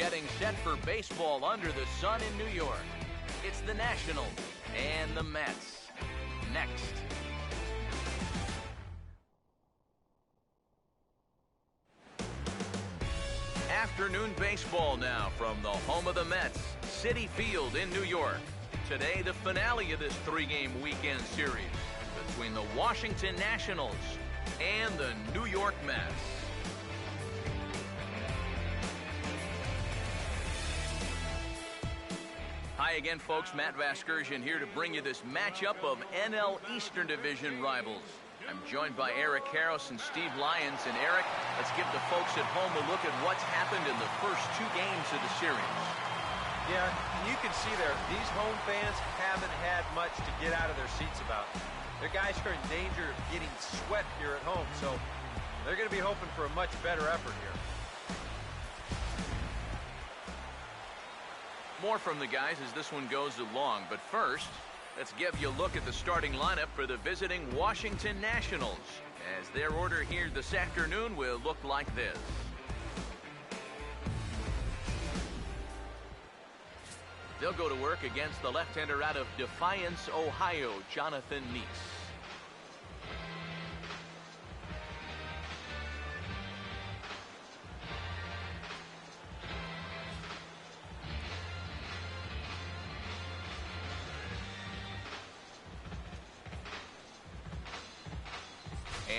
getting set for baseball under the sun in New York. It's the Nationals and the Mets. Next. Afternoon baseball now from the home of the Mets, Citi Field in New York. Today, the finale of this three-game weekend series between the Washington Nationals and the New York Mets. Hi again, folks. Matt Vasgersian here to bring you this matchup of NL Eastern Division rivals. I'm joined by Eric Karros and Steve Lyons. And Eric, let's give the folks at home a look at what's happened in the first two games of the series. Yeah, you can see there, these home fans haven't had much to get out of their seats about. Their guys are in danger of getting swept here at home, so they're going to be hoping for a much better effort here. More from the guys as this one goes along, but first, let's give you a look at the starting lineup for the visiting Washington Nationals, as their order here this afternoon will look like this. They'll go to work against the left-hander out of Defiance, Ohio, Jonathan Nice.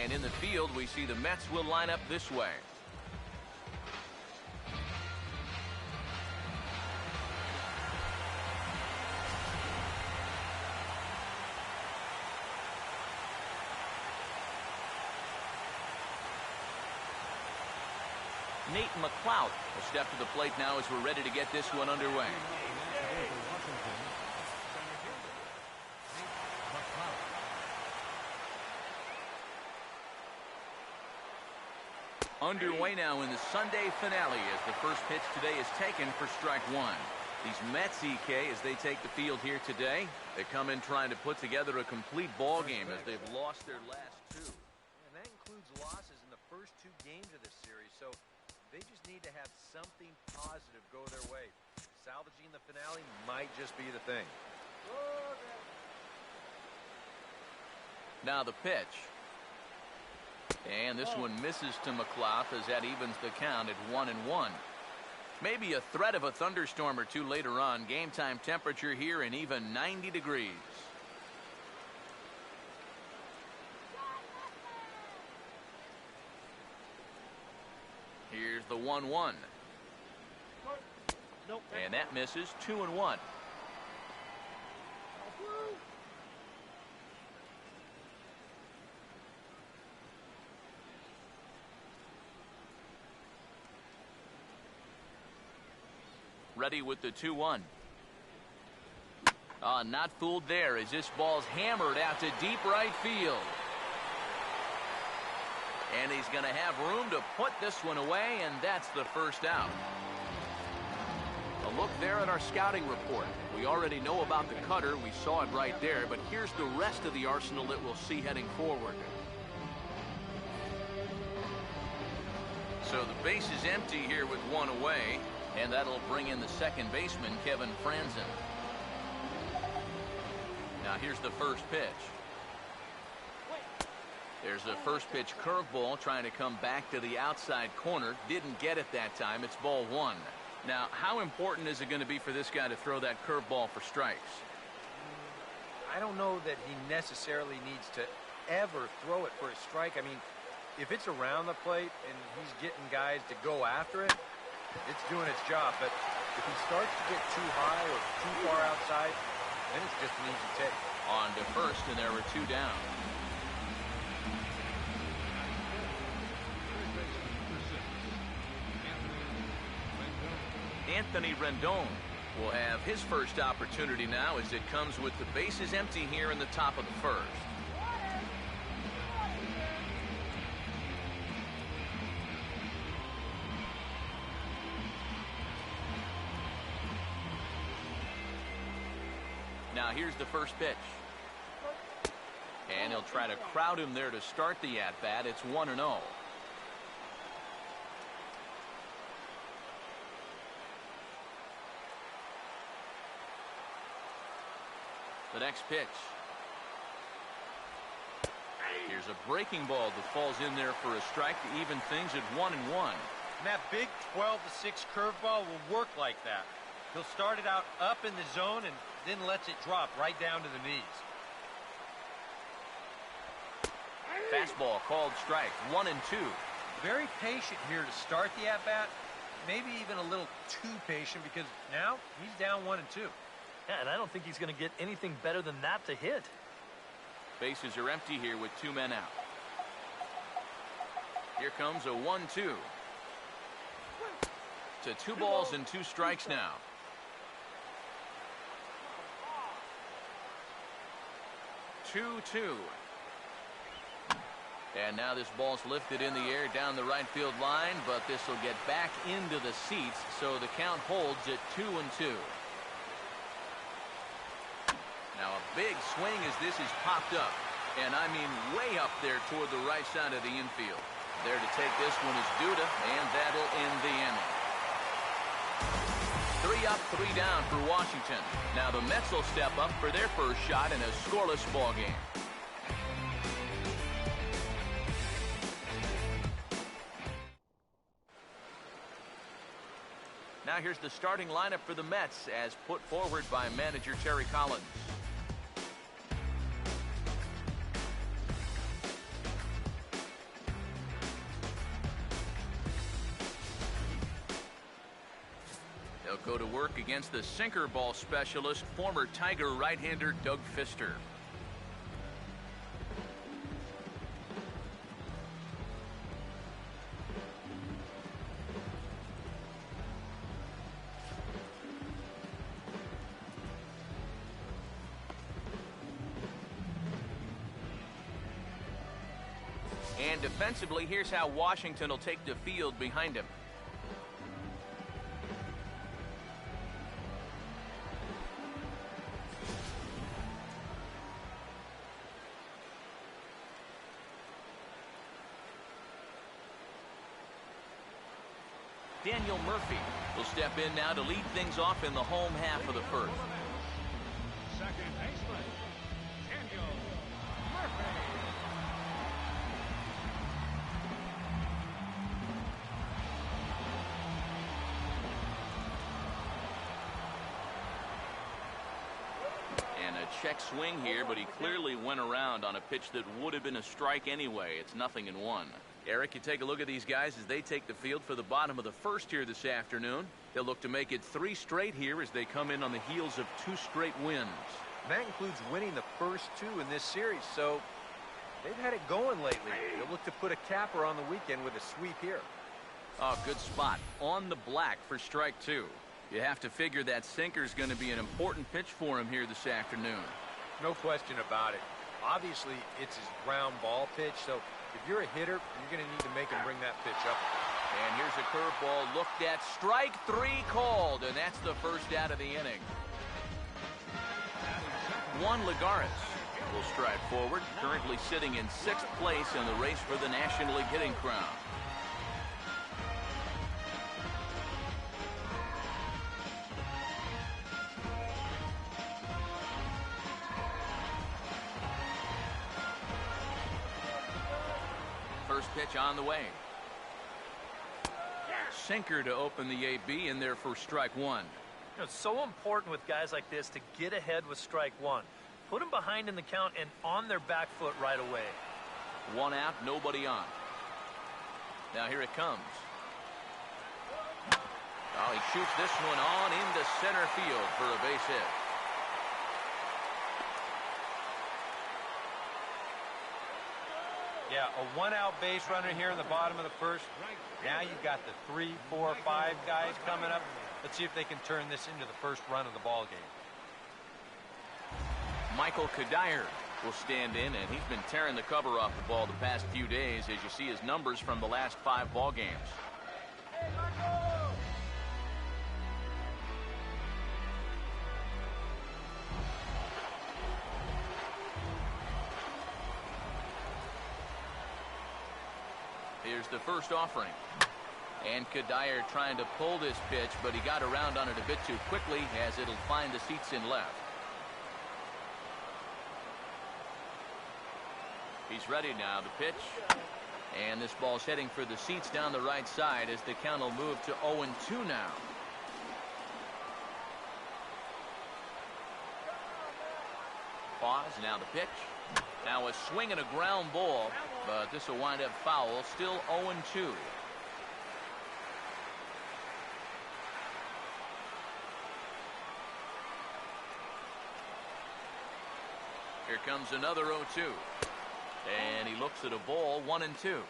And in the field, we see the Mets will line up this way. Nate McLeod will step to the plate now as we're ready to get this one underway. Underway now in the Sunday finale as the first pitch today is taken for strike one. These Mets, EK, as they take the field here today, they come in trying to put together a complete ball game as they've lost their last two. And that includes losses in the first two games of this series, so they just need to have something positive go their way. Salvaging the finale might just be the thing. Now the pitch. And this one misses to McLeod as that evens the count at 1-1. Maybe a threat of a thunderstorm or two later on. Game time temperature here in even 90 degrees. Here's the 1-1. And that misses. 2-1. Ready with the 2-1. Not fooled there as this ball's hammered out to deep right field. And he's going to have room to put this one away, and that's the first out. A look there at our scouting report. We already know about the cutter. We saw it right there, but here's the rest of the arsenal that we'll see heading forward. So the base is empty here with one away. And that'll bring in the second baseman, Kevin Franzen. Now here's the first pitch. There's a first pitch curveball trying to come back to the outside corner. Didn't get it that time. It's ball one. Now, how important is it going to be for this guy to throw that curveball for strikes? I don't know that he necessarily needs to ever throw it for a strike. I mean, if it's around the plate and he's getting guys to go after it, it's doing its job. But if he starts to get too high or too far outside, then it's just an easy take. On to first, and there were two down. Anthony Rendon will have his first opportunity now as it comes with the bases empty here in the top of the first. Now here's the first pitch. And he'll try to crowd him there to start the at-bat. It's 1-0. The next pitch. Here's a breaking ball that falls in there for a strike to even things at 1-1. And that big 12-6 curveball will work like that. He'll start it out up in the zone and then lets it drop right down to the knees. Fastball called strike, 1-2. Very patient here to start the at-bat. Maybe even a little too patient because now he's down 1-2. Yeah, and I don't think he's going to get anything better than that to hit. Bases are empty here with 2 men out. Here comes a 1-2. To 2 balls and 2 strikes now. Two. And now this ball's lifted in the air down the right field line, but this will get back into the seats, so the count holds at 2-2. Now a big swing as this is popped up, and I mean way up there toward the right side of the infield. There to take this one is Duda, and that'll end the inning. 3 up, 3 down for Washington. Now the Mets will step up for their first shot in a scoreless ball game. Now here's the starting lineup for the Mets as put forward by manager Terry Collins. They'll go to work against the sinker ball specialist, former Tiger right-hander Doug Fister. And defensively, here's how Washington will take the field behind him. Daniel Murphy will step in now to lead things off in the home half of the first. Second baseman, Daniel Murphy. And a check swing here, but he clearly went around on a pitch that would have been a strike anyway. It's 0-1. Eric, you take a look at these guys as they take the field for the bottom of the first here this afternoon. They'll look to make it 3 straight here as they come in on the heels of 2 straight wins. And that includes winning the first 2 in this series, so they've had it going lately. They'll look to put a capper on the weekend with a sweep here. Oh, good spot. On the black for strike 2. You have to figure that sinker's going to be an important pitch for him here this afternoon. No question about it. Obviously, it's his ground ball pitch, so if you're a hitter, you're going to need to make him bring that pitch up. And here's a curveball looked at. Strike 3 called, and that's the first out of the inning. Juan Lagares will stride forward, currently sitting in 6th place in the race for the National League hitting crown. First pitch on the way. Sinker to open the AB in there for strike 1. You know, it's so important with guys like this to get ahead with strike 1. Put them behind in the count and on their back foot right away. 1 out, nobody on. Now here it comes. Oh, he shoots this one on into center field for a base hit. Yeah, a 1-out base runner here in the bottom of the first. Now you've got the 3, 4, 5 guys coming up. Let's see if they can turn this into the first run of the ball game. Michael Kadire will stand in, and he's been tearing the cover off the ball the past few days as you see his numbers from the last 5 ball games. Here's the first offering. And Kadire trying to pull this pitch, but he got around on it a bit too quickly as it'll find the seats in left. He's ready now to pitch. And this ball's heading for the seats down the right side as the count will move to 0-2 now. Pause, now the pitch. Now a swing and a ground ball, but this will wind up foul. Still 0-2. Here comes another 0-2. And he looks at a ball, 1-2.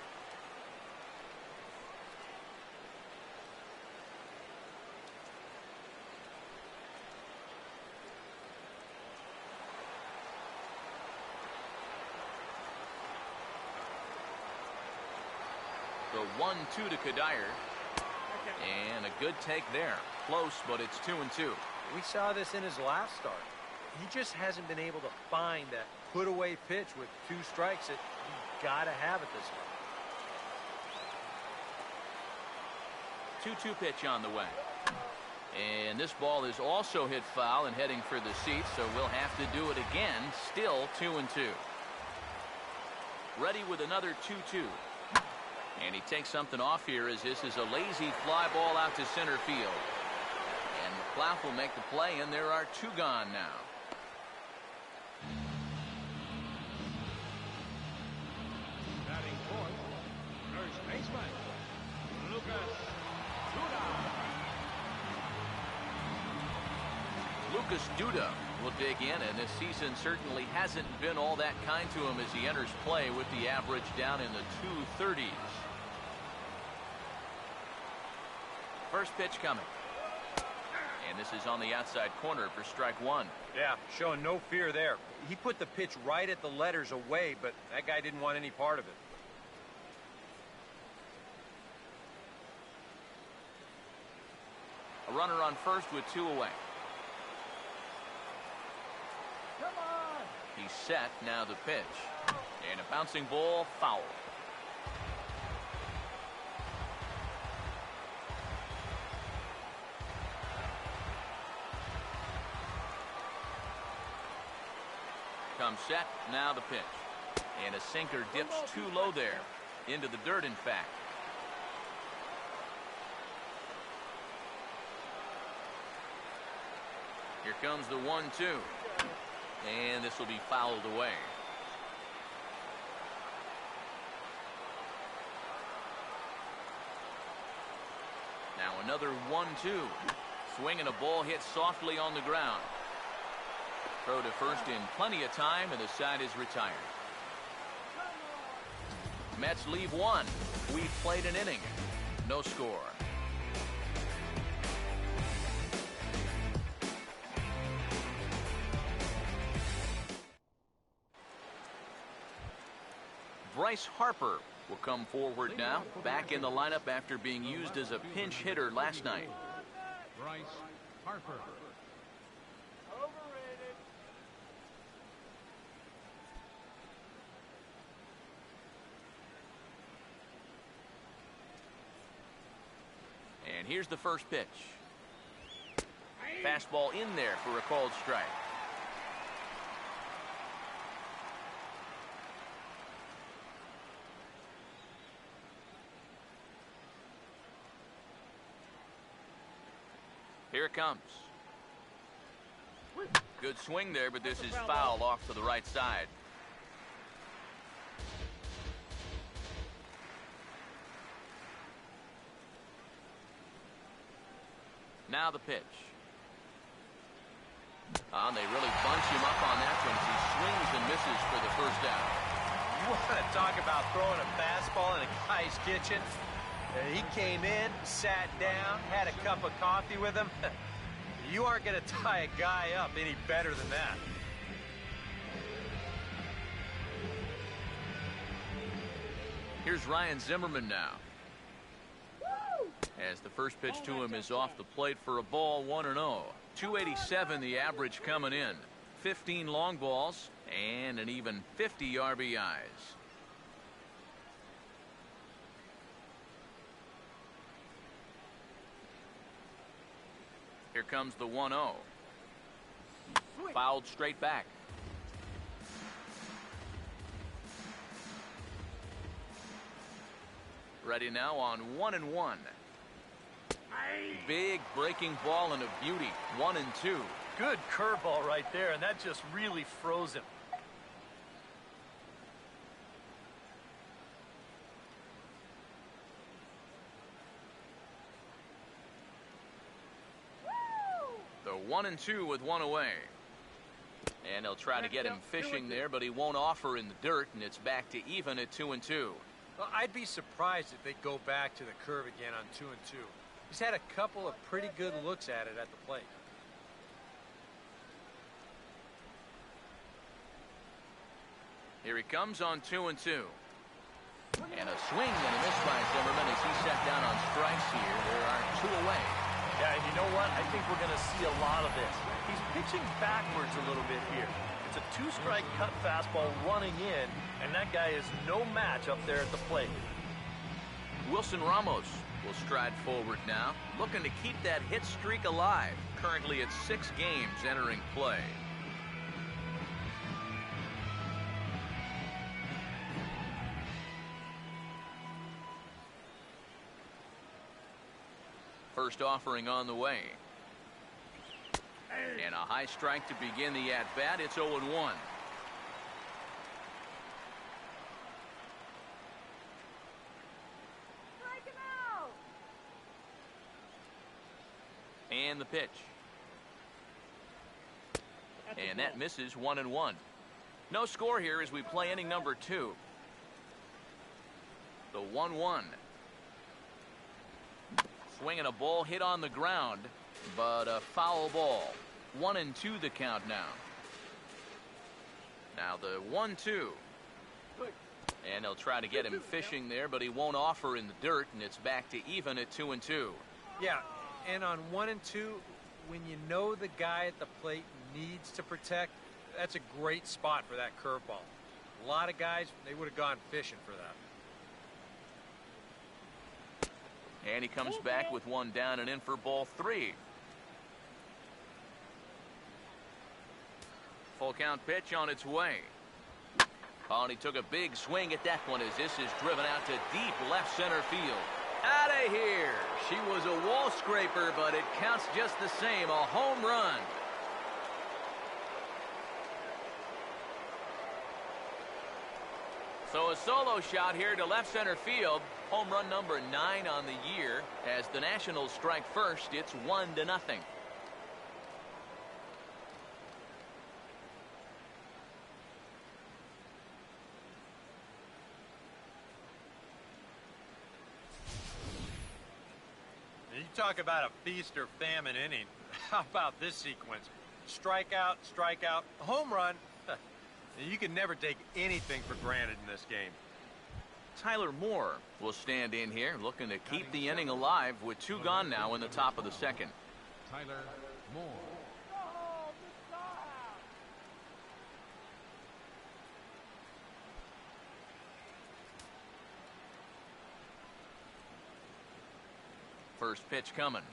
The 1-2 to Kadire. And a good take there. Close, but it's 2-2. We saw this in his last start. He just hasn't been able to find that put-away pitch with 2 strikes that you gotta have at this point. 2-2 pitch on the way. And this ball is also hit foul and heading for the seats, so we'll have to do it again. Still 2-2. Ready with another 2-2. And he takes something off here as this is a lazy fly ball out to center field. And McLeod will make the play, and there are 2 gone now. Batting fourth, first baseman, Lucas Duda. Lucas Duda will dig in, and this season certainly hasn't been all that kind to him as he enters play with the average down in the 230s. First pitch coming. And this is on the outside corner for strike 1. Yeah, showing no fear there. He put the pitch right at the letters away, but that guy didn't want any part of it. A runner on first with 2 away. Come on! He's set, now the pitch. And a bouncing ball, foul. Comes set, now the pitch. And a sinker dips too low there. Into the dirt, in fact. Here comes the 1-2. And this will be fouled away. Now another 1-2. Swing and a ball hit softly on the ground. Throw to first in plenty of time, and the side is retired. Mets leave 1. We've played an inning. No score. Bryce Harper will come forward now, back in the lineup after being used as a pinch hitter last night. Bryce Harper. And here's the first pitch. Fastball in there for a called strike. Here it comes. Good swing there, but this is foul off to the right side. Now the pitch. And they really bunch him up on that one as he swings and misses for the first out. You want to talk about throwing a fastball in a guy's kitchen? He came in, sat down, had a cup of coffee with him. You aren't going to tie a guy up any better than that. Here's Ryan Zimmerman now. As the first pitch to him is off the plate for a ball, 1-0. 287 the average coming in. 15 long balls and an even 50 RBIs. Here comes the 1-0. Fouled straight back. Ready now on 1-1. Big breaking ball and a beauty. 1-2. Good curveball right there, and that just really froze him. The 1-2 with one away. And they'll try to get him fishing there, but he won't offer in the dirt, and it's back to even at 2-2. Well, I'd be surprised if they go back to the curve again on 2-2. He's had a couple of pretty good looks at it at the plate. Here he comes on 2-2. And a swing and a miss by Zimmerman as he set down on strikes here. There are two away. Yeah, and you know what? I think we're going to see a lot of this. He's pitching backwards a little bit here. It's a two-strike cut fastball running in, and that guy is no match up there at the plate. Wilson Ramos will stride forward now, looking to keep that hit streak alive. Currently at 6 games entering play. First offering on the way. And a high strike to begin the at-bat. It's 0-1. And the pitch. And that misses. 1-1. No score here as we play inning number 2. The 1-1. Swinging a ball hit on the ground, but a foul ball. 1-2 the count now. Now the 1-2. And they'll try to get him fishing there, but he won't offer in the dirt, and it's back to even at 2-2. Yeah, and on 1-2, when you know the guy at the plate needs to protect, that's a great spot for that curveball. A lot of guys, they would have gone fishing for that. And he comes back with one down and in for ball 3. Full count pitch on its way. Oh, and he took a big swing at that one as this is driven out to deep left center field. Out of here. She was a wall scraper, but it counts just the same. A home run. So a solo shot here to left center field. Home run number 9 on the year. As the Nationals strike first, it's 1-0. You talk about a feast or famine inning. How about this sequence? Strikeout, strikeout, home run. You can never take anything for granted in this game. Tyler Moore will stand in here looking to keep the inning alive with 2 gone now in the top of the second. Tyler Moore. First pitch coming.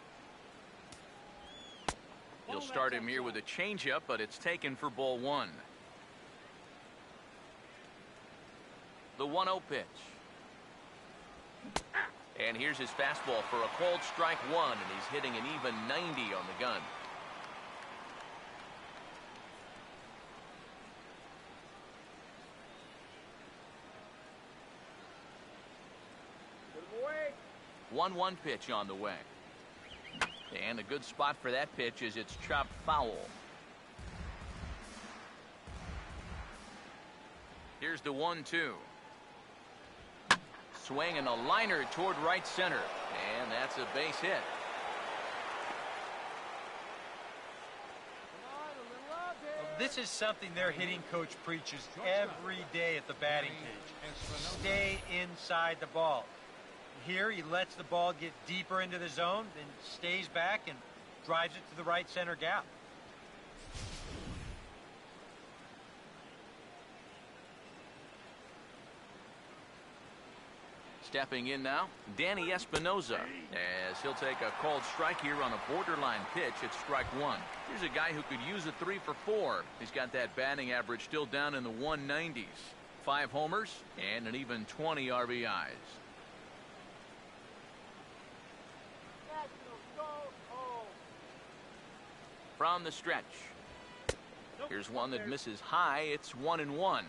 You'll start him here with a changeup, but it's taken for ball 1. The 1-0 pitch. And here's his fastball for a called strike 1, and he's hitting an even 90 on the gun. Put him away. 1-1 pitch on the way. And a good spot for that pitch is it's chopped foul. Here's the 1-2. Swing and a liner toward right center. And that's a base hit. This is something their hitting coach preaches every day at the batting cage. Stay inside the ball. Here he lets the ball get deeper into the zone, then stays back and drives it to the right center gap. Stepping in now, Danny Espinosa, as he'll take a called strike here on a borderline pitch at strike 1. Here's a guy who could use a 3 for 4. He's got that batting average still down in the 190s. 5 homers and an even 20 RBIs. from the stretch. Here's one that misses high. It's 1-1.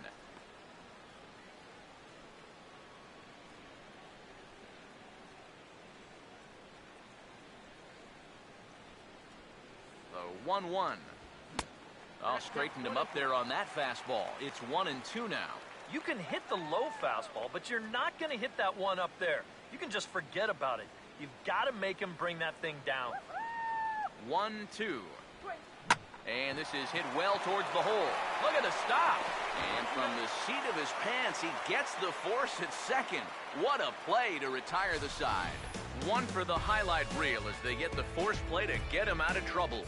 The 1-1. Oh, straightened him up there on that fastball. It's 1-2 now. You can hit the low fastball, but you're not going to hit that one up there. You can just forget about it. You've got to make him bring that thing down. 1-2. And this is hit well towards the hole. Look at the stop. And from the seat of his pants, he gets the force at second. What a play to retire the side. One for the highlight reel as they get the force play to get him out of trouble.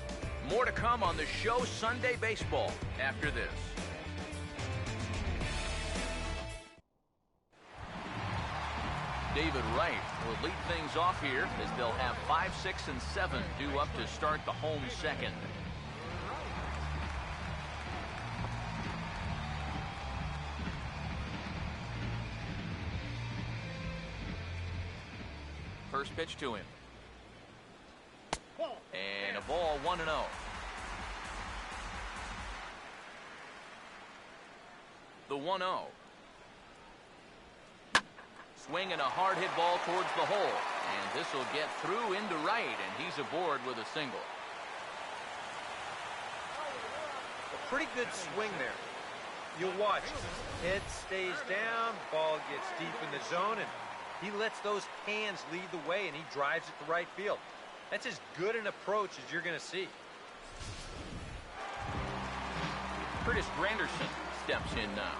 More to come on the show Sunday Baseball after this. David Wright will lead things off here as they'll have 5, 6, and 7 due up to start the home second. First pitch to him. And a ball 1-0. The 1-0. Swing and a hard hit ball towards the hole. And this will get through into right, and he's aboard with a single. A pretty good swing there. You'll watch. Head stays down, ball gets deep in the zone, and he lets those hands lead the way, and he drives it to right field. That's as good an approach as you're going to see. Curtis Granderson steps in now.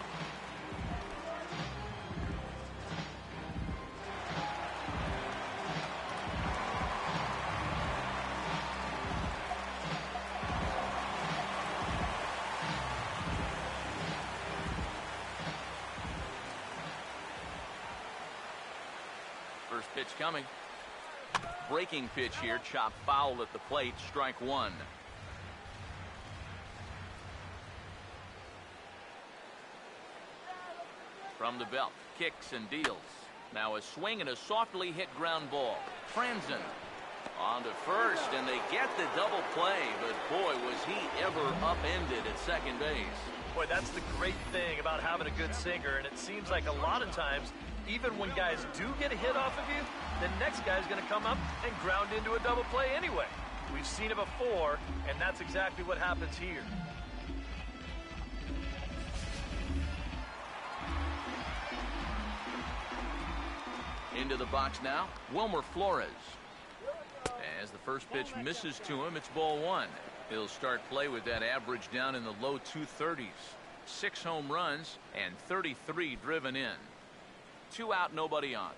First pitch coming. Breaking pitch here, chop foul at the plate, strike one. From the belt, kicks and deals. Now a swing and a softly hit ground ball. Franzen on to first, and they get the double play, but boy, was he ever upended at second base. Boy, that's the great thing about having a good sinker, and it seems like a lot of times, even when guys do get a hit off of you, the next guy's going to come up and ground into a double play anyway. We've seen it before, and that's exactly what happens here. Into the box now, Wilmer Flores. As the first pitch misses to him, it's ball one. He'll start play with that average down in the low 230s. 6 home runs and 33 driven in. 2 out, nobody on.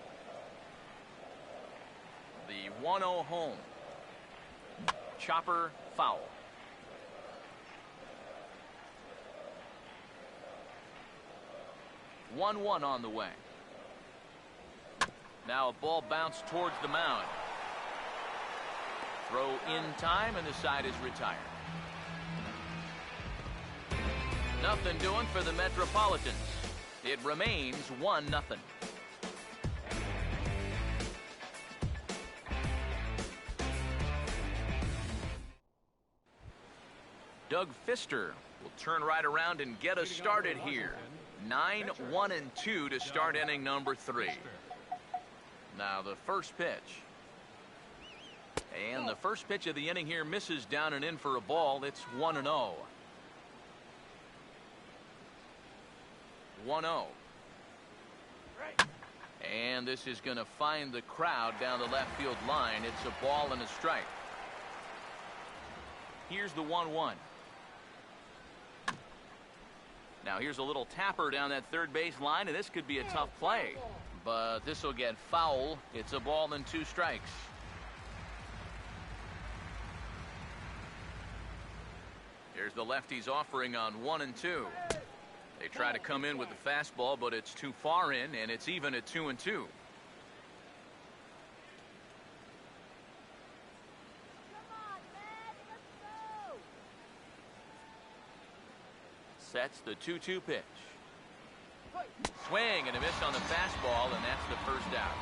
The 1-0 home. Chopper foul. One on the way. Now a ball bounced towards the mound. Throw in time, and the side is retired. Nothing doing for the Metropolitans. It remains 1-0. Doug Fister will turn right around and get us started here. 9-1-2 to start inning number 3. Now the first pitch. And the first pitch of the inning here misses down and in for a ball. It's 1-0. 1-0. And this is going to find the crowd down the left field line. It's a ball and a strike. Here's the 1-1. Now here's a little tapper down that third base line, and this could be a tough play. But this will get foul. It's a ball and 2 strikes. Here's the lefty's offering on 1 and 2. They try to come in with the fastball, but it's too far in, and it's even at 2 and 2. Sets the 2-2 pitch. Swing and a miss on the fastball, and that's the first out.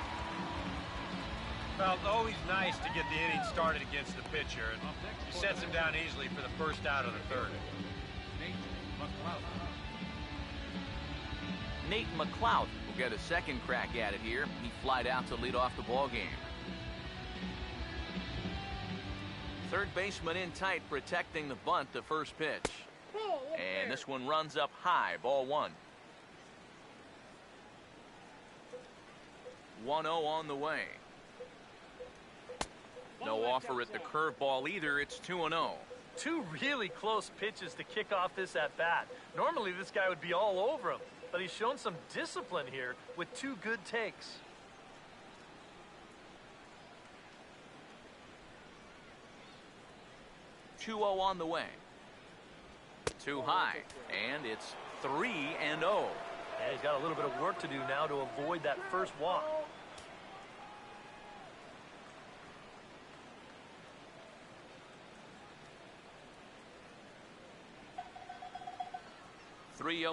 Well, it's always nice to get the inning started against the pitcher, and he sets him down easily for the first out of the third. Nate McLeod will get a second crack at it here. He flied out to lead off the ball game. Third baseman in tight, protecting the bunt, the first pitch. And this one runs up high, ball one. 1-0 on the way. No offer at the curveball either. It's 2-0. Two really close pitches to kick off this at-bat. Normally this guy would be all over him, but he's shown some discipline here with two good takes. On the way. Too high, and it's 3-0. Yeah, he's got a little bit of work to do now to avoid that first walk.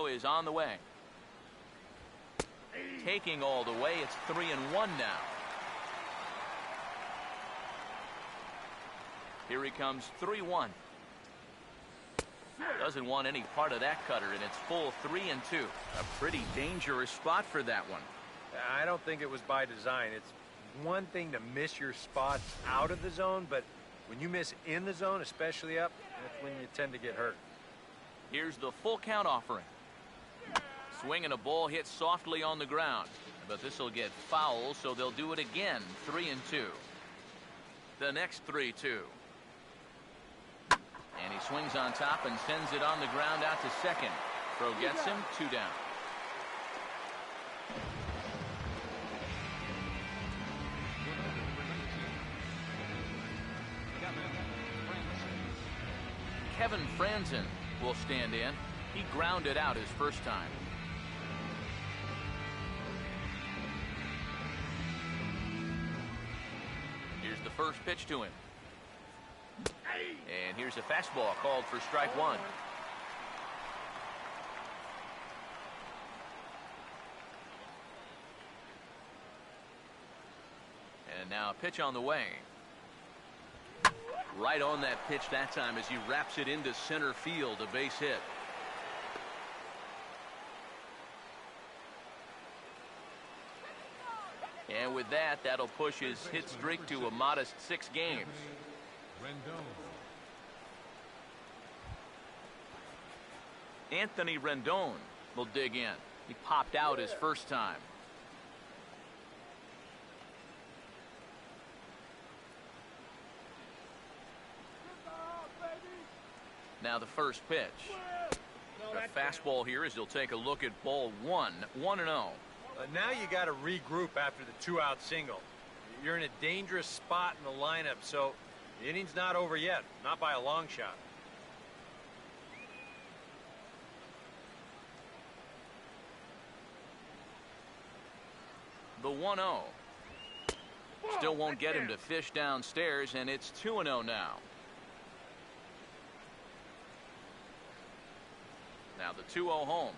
Is on the way. Taking all the way, it's 3-1 now. Here he comes, 3-1. Doesn't want any part of that cutter, and it's full 3-2. A pretty dangerous spot for that one. I don't think it was by design. It's one thing to miss your spots out of the zone, but when you miss in the zone, especially up, that's when you tend to get hurt. Here's the full count offering. Swinging a ball hit softly on the ground, but this will get foul, so they'll do it again. 3-2. The next 3-2. And he swings on top and sends it on the ground out to second. Throw gets him, 2 down. Kevin Franzen will stand in. He grounded out his first time. Here's the first pitch to him. And here's a fastball called for strike one. And now a pitch on the way. Right on that pitch that time as he wraps it into center field, a base hit. And with that, that'll push his hit streak to a modest 6 games. Anthony Rendon will dig in. He popped out his first time. Now the first pitch. A fastball here as he'll take a look at ball one. 1-0. Now you got to regroup after the 2-out single. You're in a dangerous spot in the lineup, so the inning's not over yet. Not by a long shot. The 1-0. Still won't get him to fish downstairs, and it's 2-0 now. Now the 2-0 home.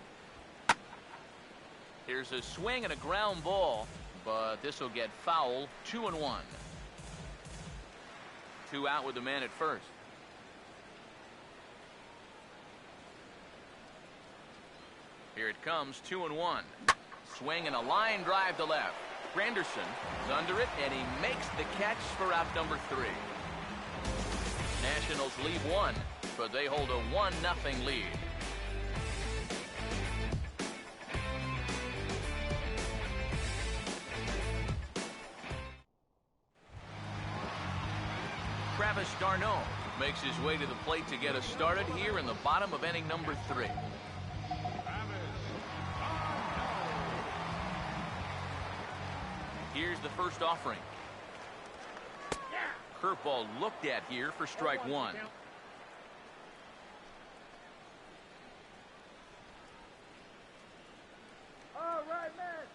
Here's a swing and a ground ball, but this will get foul. 2-1. 2 out with the man at first. Here it comes, 2-1. Swing and a line drive to left. Granderson is under it, and he makes the catch for out number 3. Nationals lead 1, but they hold a 1-0 lead. Travis d'Arnaud makes his way to the plate to get us started here in the bottom of inning number 3. Here's the first offering. Curveball looked at here for strike one. All right, man.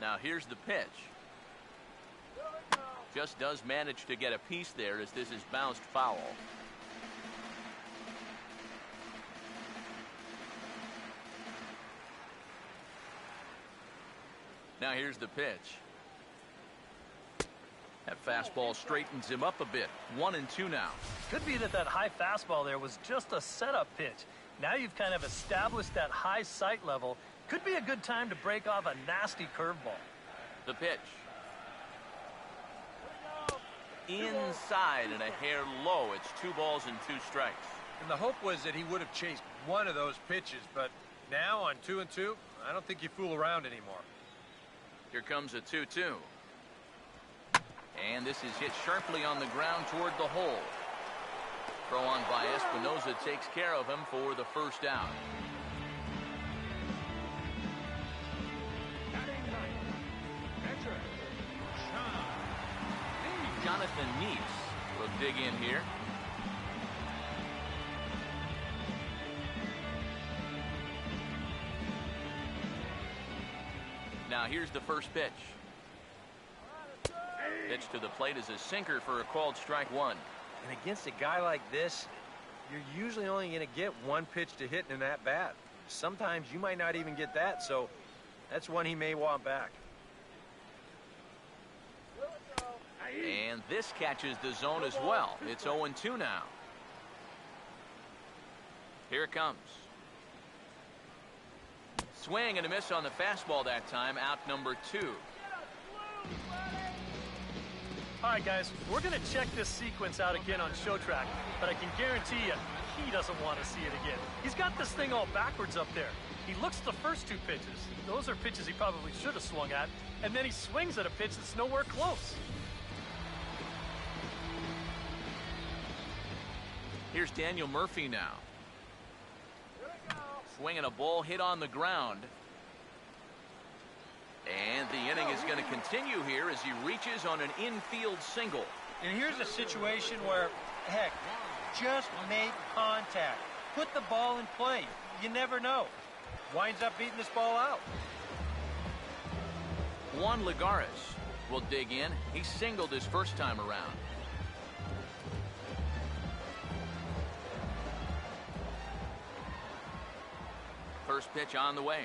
Now here's the pitch. Just does manage to get a piece there as this is bounced foul. Now here's the pitch. That fastball straightens him up a bit. 1-2 now. Could be that high fastball there was just a setup pitch. Now you've kind of established that high sight level. Could be a good time to break off a nasty curveball. The pitch. Inside and a hair low. It's 2 balls and 2 strikes. And the hope was that he would have chased one of those pitches, but now on 2-2, I don't think you fool around anymore. Here comes a 2-2. And this is hit sharply on the ground toward the hole. Throw on by Espinosa takes care of him for the first out. Jonathan Neese will dig in here. Now here's the first pitch. Pitch to the plate is a sinker for a called strike 1. And against a guy like this, you're usually only going to get one pitch to hit in that bat. Sometimes you might not even get that, so that's one he may want back. And this catches the zone as well. It's 0-2 now. Here it comes. Swing and a miss on the fastball that time. Out number 2. All right, guys, we're going to check this sequence out again on ShowTrack, but I can guarantee you he doesn't want to see it again. He's got this thing all backwards up there. He looks at the first 2 pitches. Those are pitches he probably should have swung at, and then he swings at a pitch that's nowhere close. Here's Daniel Murphy now. Swinging a ball hit on the ground. And the inning is going to continue here as he reaches on an infield single. And here's a situation where, heck, just make contact. Put the ball in play. You never know. Winds up beating this ball out. Juan Lagares will dig in. He singled his first time around. First pitch on the way.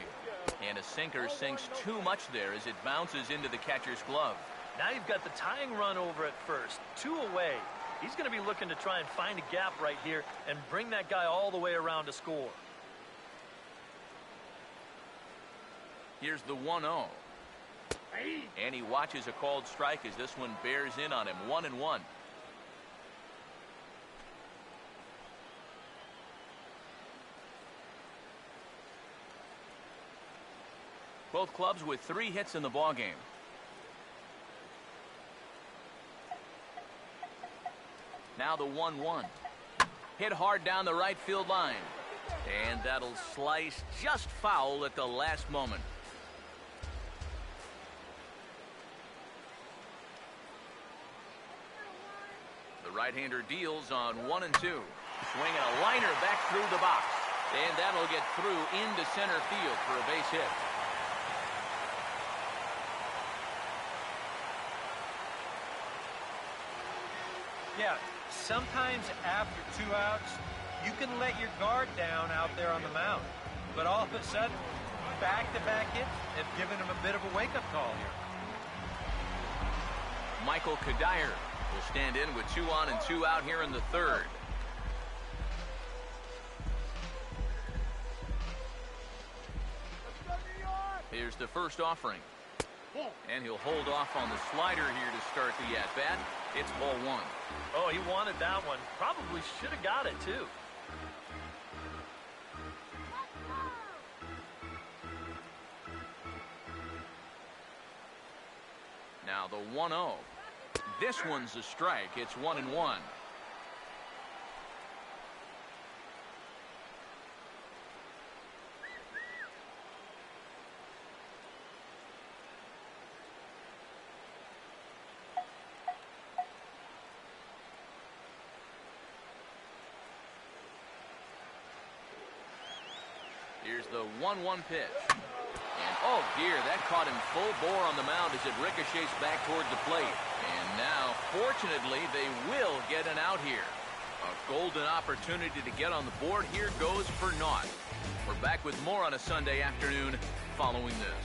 And a sinker sinks too much there as it bounces into the catcher's glove. Now you've got the tying run over at first. 2 away. He's going to be looking to try and find a gap right here and bring that guy all the way around to score. Here's the 1-0. And he watches a called strike as this one bears in on him. 1-1. Both clubs with 3 hits in the ballgame. Now the 1-1. Hit hard down the right field line. And that'll slice just foul at the last moment. The right-hander deals on 1-2. Swinging a liner back through the box. And that'll get through into center field for a base hit. Yeah, sometimes after 2 outs, you can let your guard down out there on the mound. But all of a sudden, back-to-back hits have given him a bit of a wake-up call here. Michael Kadire will stand in with 2 on and 2 out here in the 3rd. Here's the first offering. And he'll hold off on the slider here to start the at-bat. It's ball 1. Oh, he wanted that one. Probably should have got it, too. Now the 1-0. This one's a strike. It's 1-1. Here's the 1-1 pitch. And oh dear, that caught him full bore on the mound as it ricochets back towards the plate. And now, fortunately, they will get an out here. A golden opportunity to get on the board here goes for naught. We're back with more on a Sunday afternoon following this.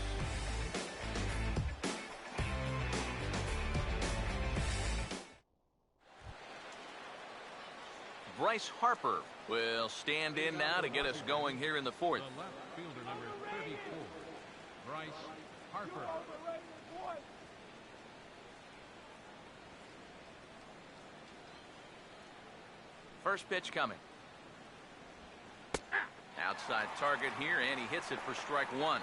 Bryce Harper will stand in now to get us going here in the fourth. The left fielder, number 34, Bryce Harper. First pitch coming. Outside target here, and he hits it for strike one.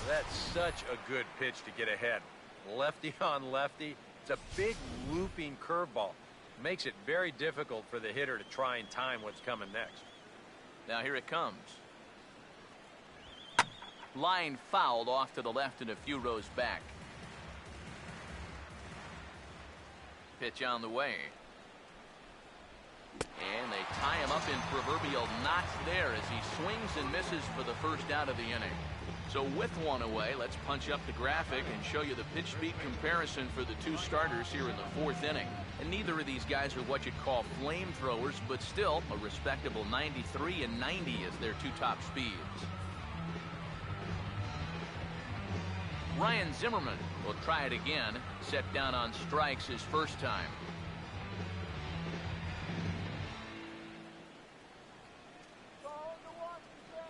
That's such a good pitch to get ahead. Lefty on lefty. It's a big looping curveball. Makes it very difficult for the hitter to try and time what's coming next. Now here it comes. Line fouled off to the left and a few rows back. Pitch on the way. And they tie him up in proverbial knots there as he swings and misses for the first out of the inning. So with one away, let's punch up the graphic and show you the pitch speed comparison for the two starters here in the fourth inning. And neither of these guys are what you'd call flamethrowers, but still a respectable 93 and 90 is their two top speeds. Ryan Zimmerman will try it again, set down on strikes his first time.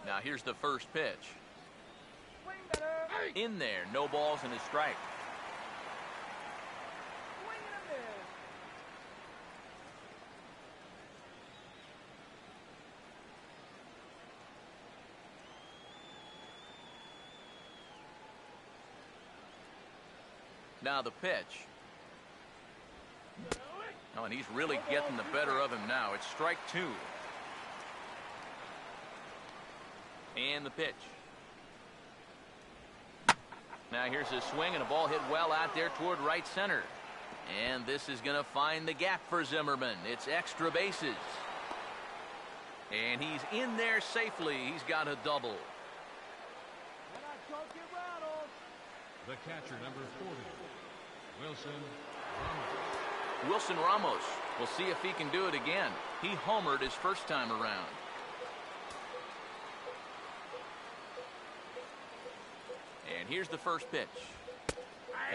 Now here's the first pitch. In there, no balls and a strike. Now the pitch. Oh, and he's really getting the better of him now. It's strike two. And the pitch. Now here's a swing and a ball hit well out there toward right center. And this is going to find the gap for Zimmerman. It's extra bases. And he's in there safely. He's got a double. The catcher, number 40, Wilson Ramos. Wilson Ramos. We'll see if he can do it again. He homered his first time around. And here's the first pitch.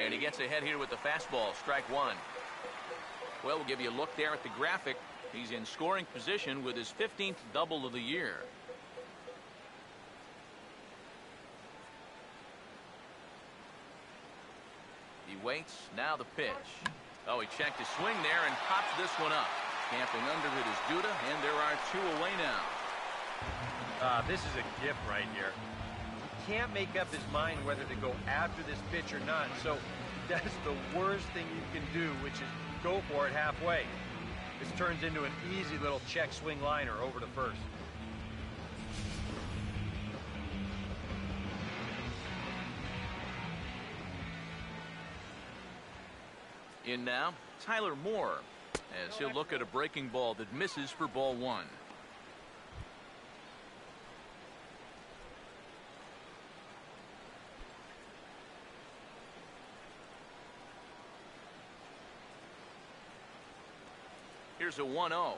And he gets ahead here with the fastball, strike one. Well, we'll give you a look there at the graphic. He's in scoring position with his 15th double of the year. He waits, now the pitch. Oh, he checked his swing there and pops this one up. Camping under it is Duda, and there are two away now. This is a gift right here. He can't make up his mind whether to go after this pitch or not, so that's the worst thing you can do, which is go for it halfway. This turns into an easy little check swing liner over to first. In now, Tyler Moore, as he'll look at a breaking ball that misses for ball one. Here's a 1-0.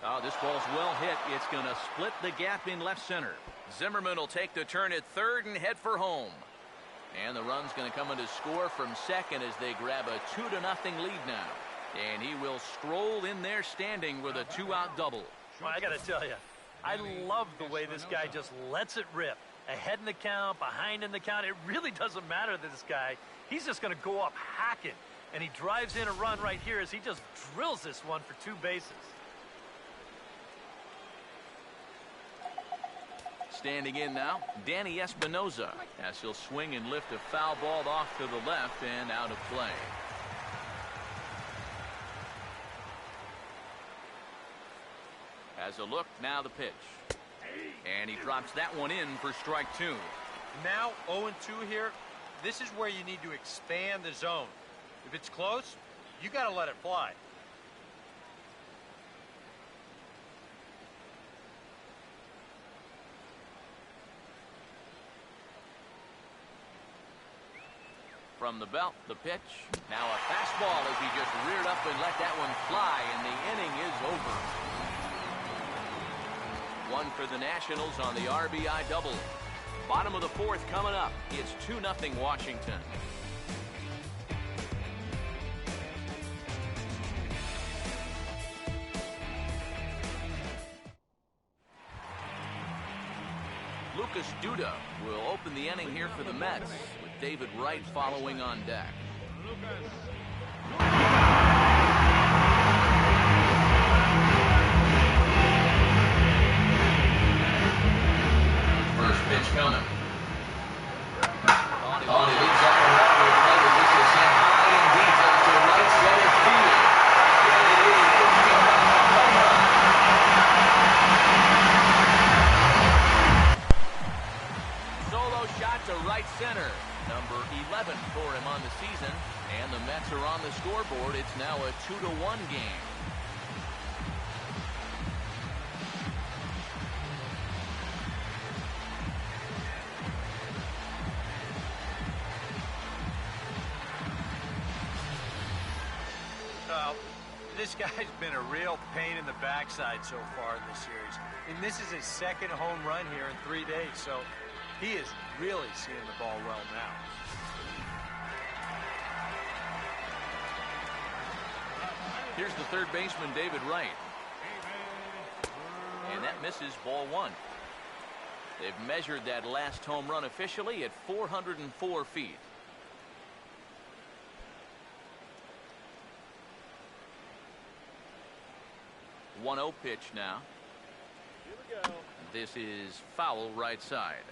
Oh, this ball's well hit. It's going to split the gap in left center. Zimmerman will take the turn at third and head for home. And the run's going to come in to score from second as they grab a 2-0 lead now. And he will stroll in there standing with a 2-out double. Well, I got to tell you, I love the way this guy just lets it rip. Ahead in the count, behind in the count. It really doesn't matter to this guy. He's just going to go up hacking. And he drives in a run right here as he just drills this one for two bases. Standing in now, Danny Espinoza, as he'll swing and lift a foul ball off to the left and out of play. As a look, now the pitch. And he drops that one in for strike two. Now 0-2 here. This is where you need to expand the zone. If it's close, you got to let it fly. From the belt, the pitch. Now a fastball as he just reared up and let that one fly, and the inning is over. One for the Nationals on the RBI double. Bottom of the fourth coming up. It's 2-0 Washington. Lucas Duda will open the inning here for the Mets, with David Wright following on deck. First pitch coming. On it, leads up and right with play. This is hit high and deep to right center field. And it is solo shot to right center. Number 11 for him on the season. And the Mets are on the scoreboard. It's now a 2-1 game. This guy's been a real pain in the backside so far in this series. And this is his second home run here in 3 days, so he is really seeing the ball well now. Here's the third baseman, David Wright. And that misses, ball one. They've measured that last home run officially at 404 feet. 1-0 pitch now. Here we go. This is foul right side.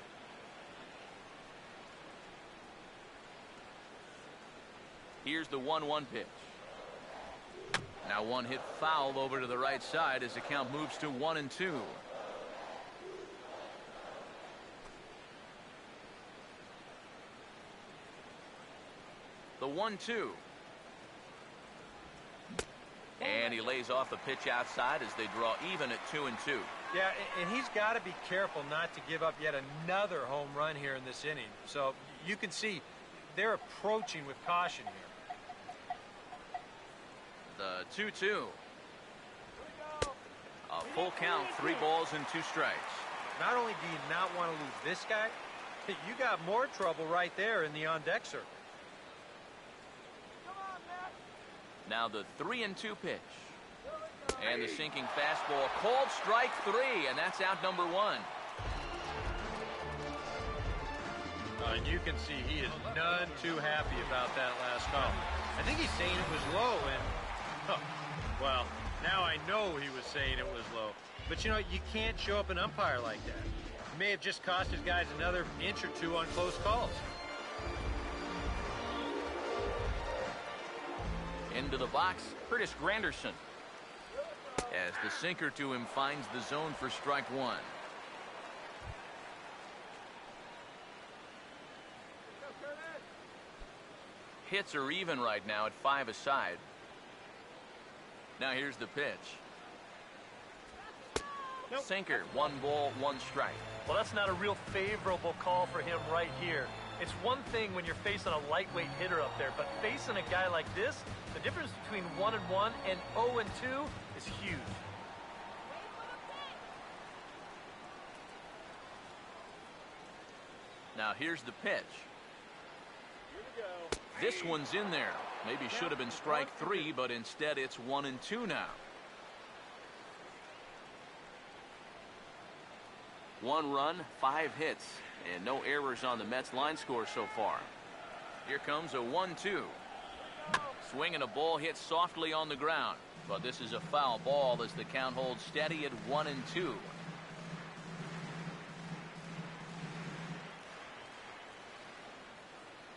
Here's the 1-1 pitch. Now one hit foul over to the right side as the count moves to 1-2. The 1-2. And he lays off a pitch outside as they draw even at 2-2. Yeah, and he's got to be careful not to give up yet another home run here in this inning. So you can see they're approaching with caution here. The 2-2. A full count, 3 balls and 2 strikes. Not only do you not want to lose this guy, you got more trouble right there in the on-deck circle. Now the 3-2 pitch. And the sinking fastball called strike 3, and that's out number 1. And you can see he is none too happy about that last call. I think he's saying it was low, and, well, now I know he was saying it was low. But, you know, you can't show up an umpire like that. He may have just cost his guys another inch or 2 on close calls. Into the box, Curtis Granderson. As the sinker to him finds the zone for strike 1. Hits are even right now at 5 aside. Now here's the pitch. Nope. Sinker, 1 ball, 1 strike. Well, that's not a real favorable call for him right here. It's one thing when you're facing a lightweight hitter up there, but facing a guy like this, the difference between 1-1 and 0-2 is huge. Now here's the pitch. This one's in there. Maybe should have been strike 3, but instead it's 1-2 now. 1 run, 5 hits, and no errors on the Mets line score so far. Here comes a 1-2. Swinging a ball hit softly on the ground, but this is a foul ball as the count holds steady at 1-2.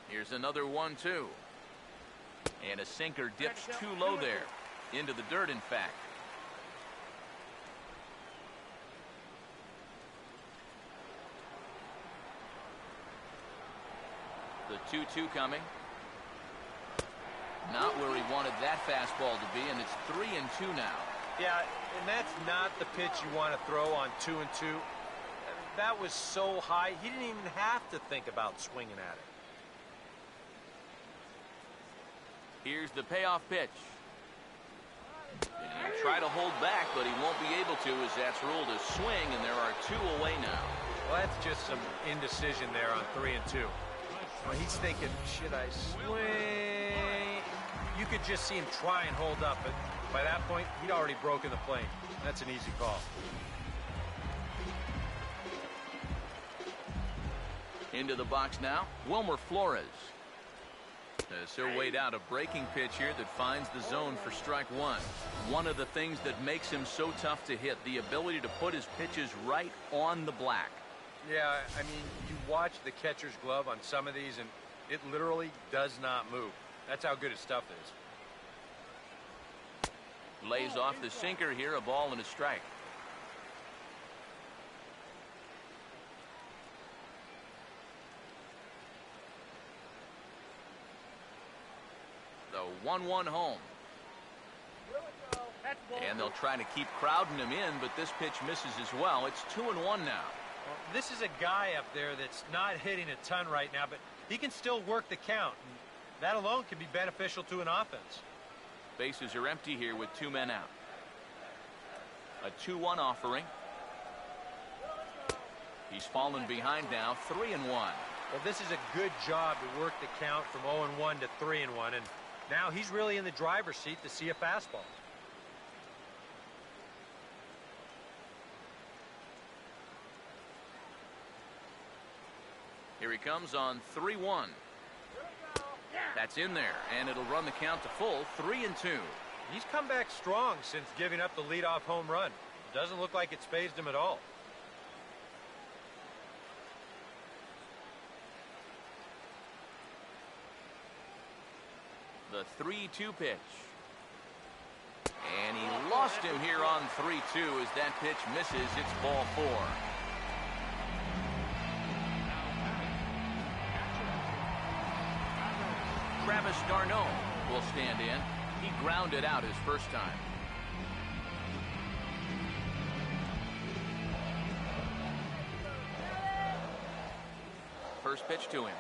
Here's another 1-2. And a sinker dips too low there. Into the dirt, in fact. The 2-2 coming. Not where he wanted that fastball to be, and it's 3-2 now. Yeah, and that's not the pitch you want to throw on 2-2. That was so high, he didn't even have to think about swinging at it. Here's the payoff pitch. And he'll try to hold back, but he won't be able to as that's ruled a swing, and there are 2 away now. Well, that's just some indecision there on 3-2. Well, he's thinking, should I swing? You could just see him try and hold up, but by that point, he'd already broken the plane. That's an easy call. Into the box now, Wilmer Flores. As he'll wait out a breaking pitch here that finds the zone for strike one. One of the things that makes him so tough to hit, the ability to put his pitches right on the black. Yeah, I mean, you watch the catcher's glove on some of these, and it literally does not move. That's how good his stuff is. Lays off the sinker here, a ball and a strike. The 1-1 home. And they'll try to keep crowding him in, but this pitch misses as well. It's 2-1 now. Well, this is a guy up there that's not hitting a ton right now, but he can still work the count. And that alone can be beneficial to an offense. Bases are empty here with 2 men out. A 2-1 offering. He's fallen behind now, 3-1. Well, this is a good job to work the count from 0-1 to 3-1, and now he's really in the driver's seat to see a fastball. Here he comes on 3-1. That's in there, and it'll run the count to full, 3-2. He's come back strong since giving up the leadoff home run. Doesn't look like it's fazed him at all. The 3-2 pitch. And he lost him here on 3-2 as that pitch misses. It's ball 4. Travis d'Arnaud will stand in. He grounded out his first time. First pitch to him.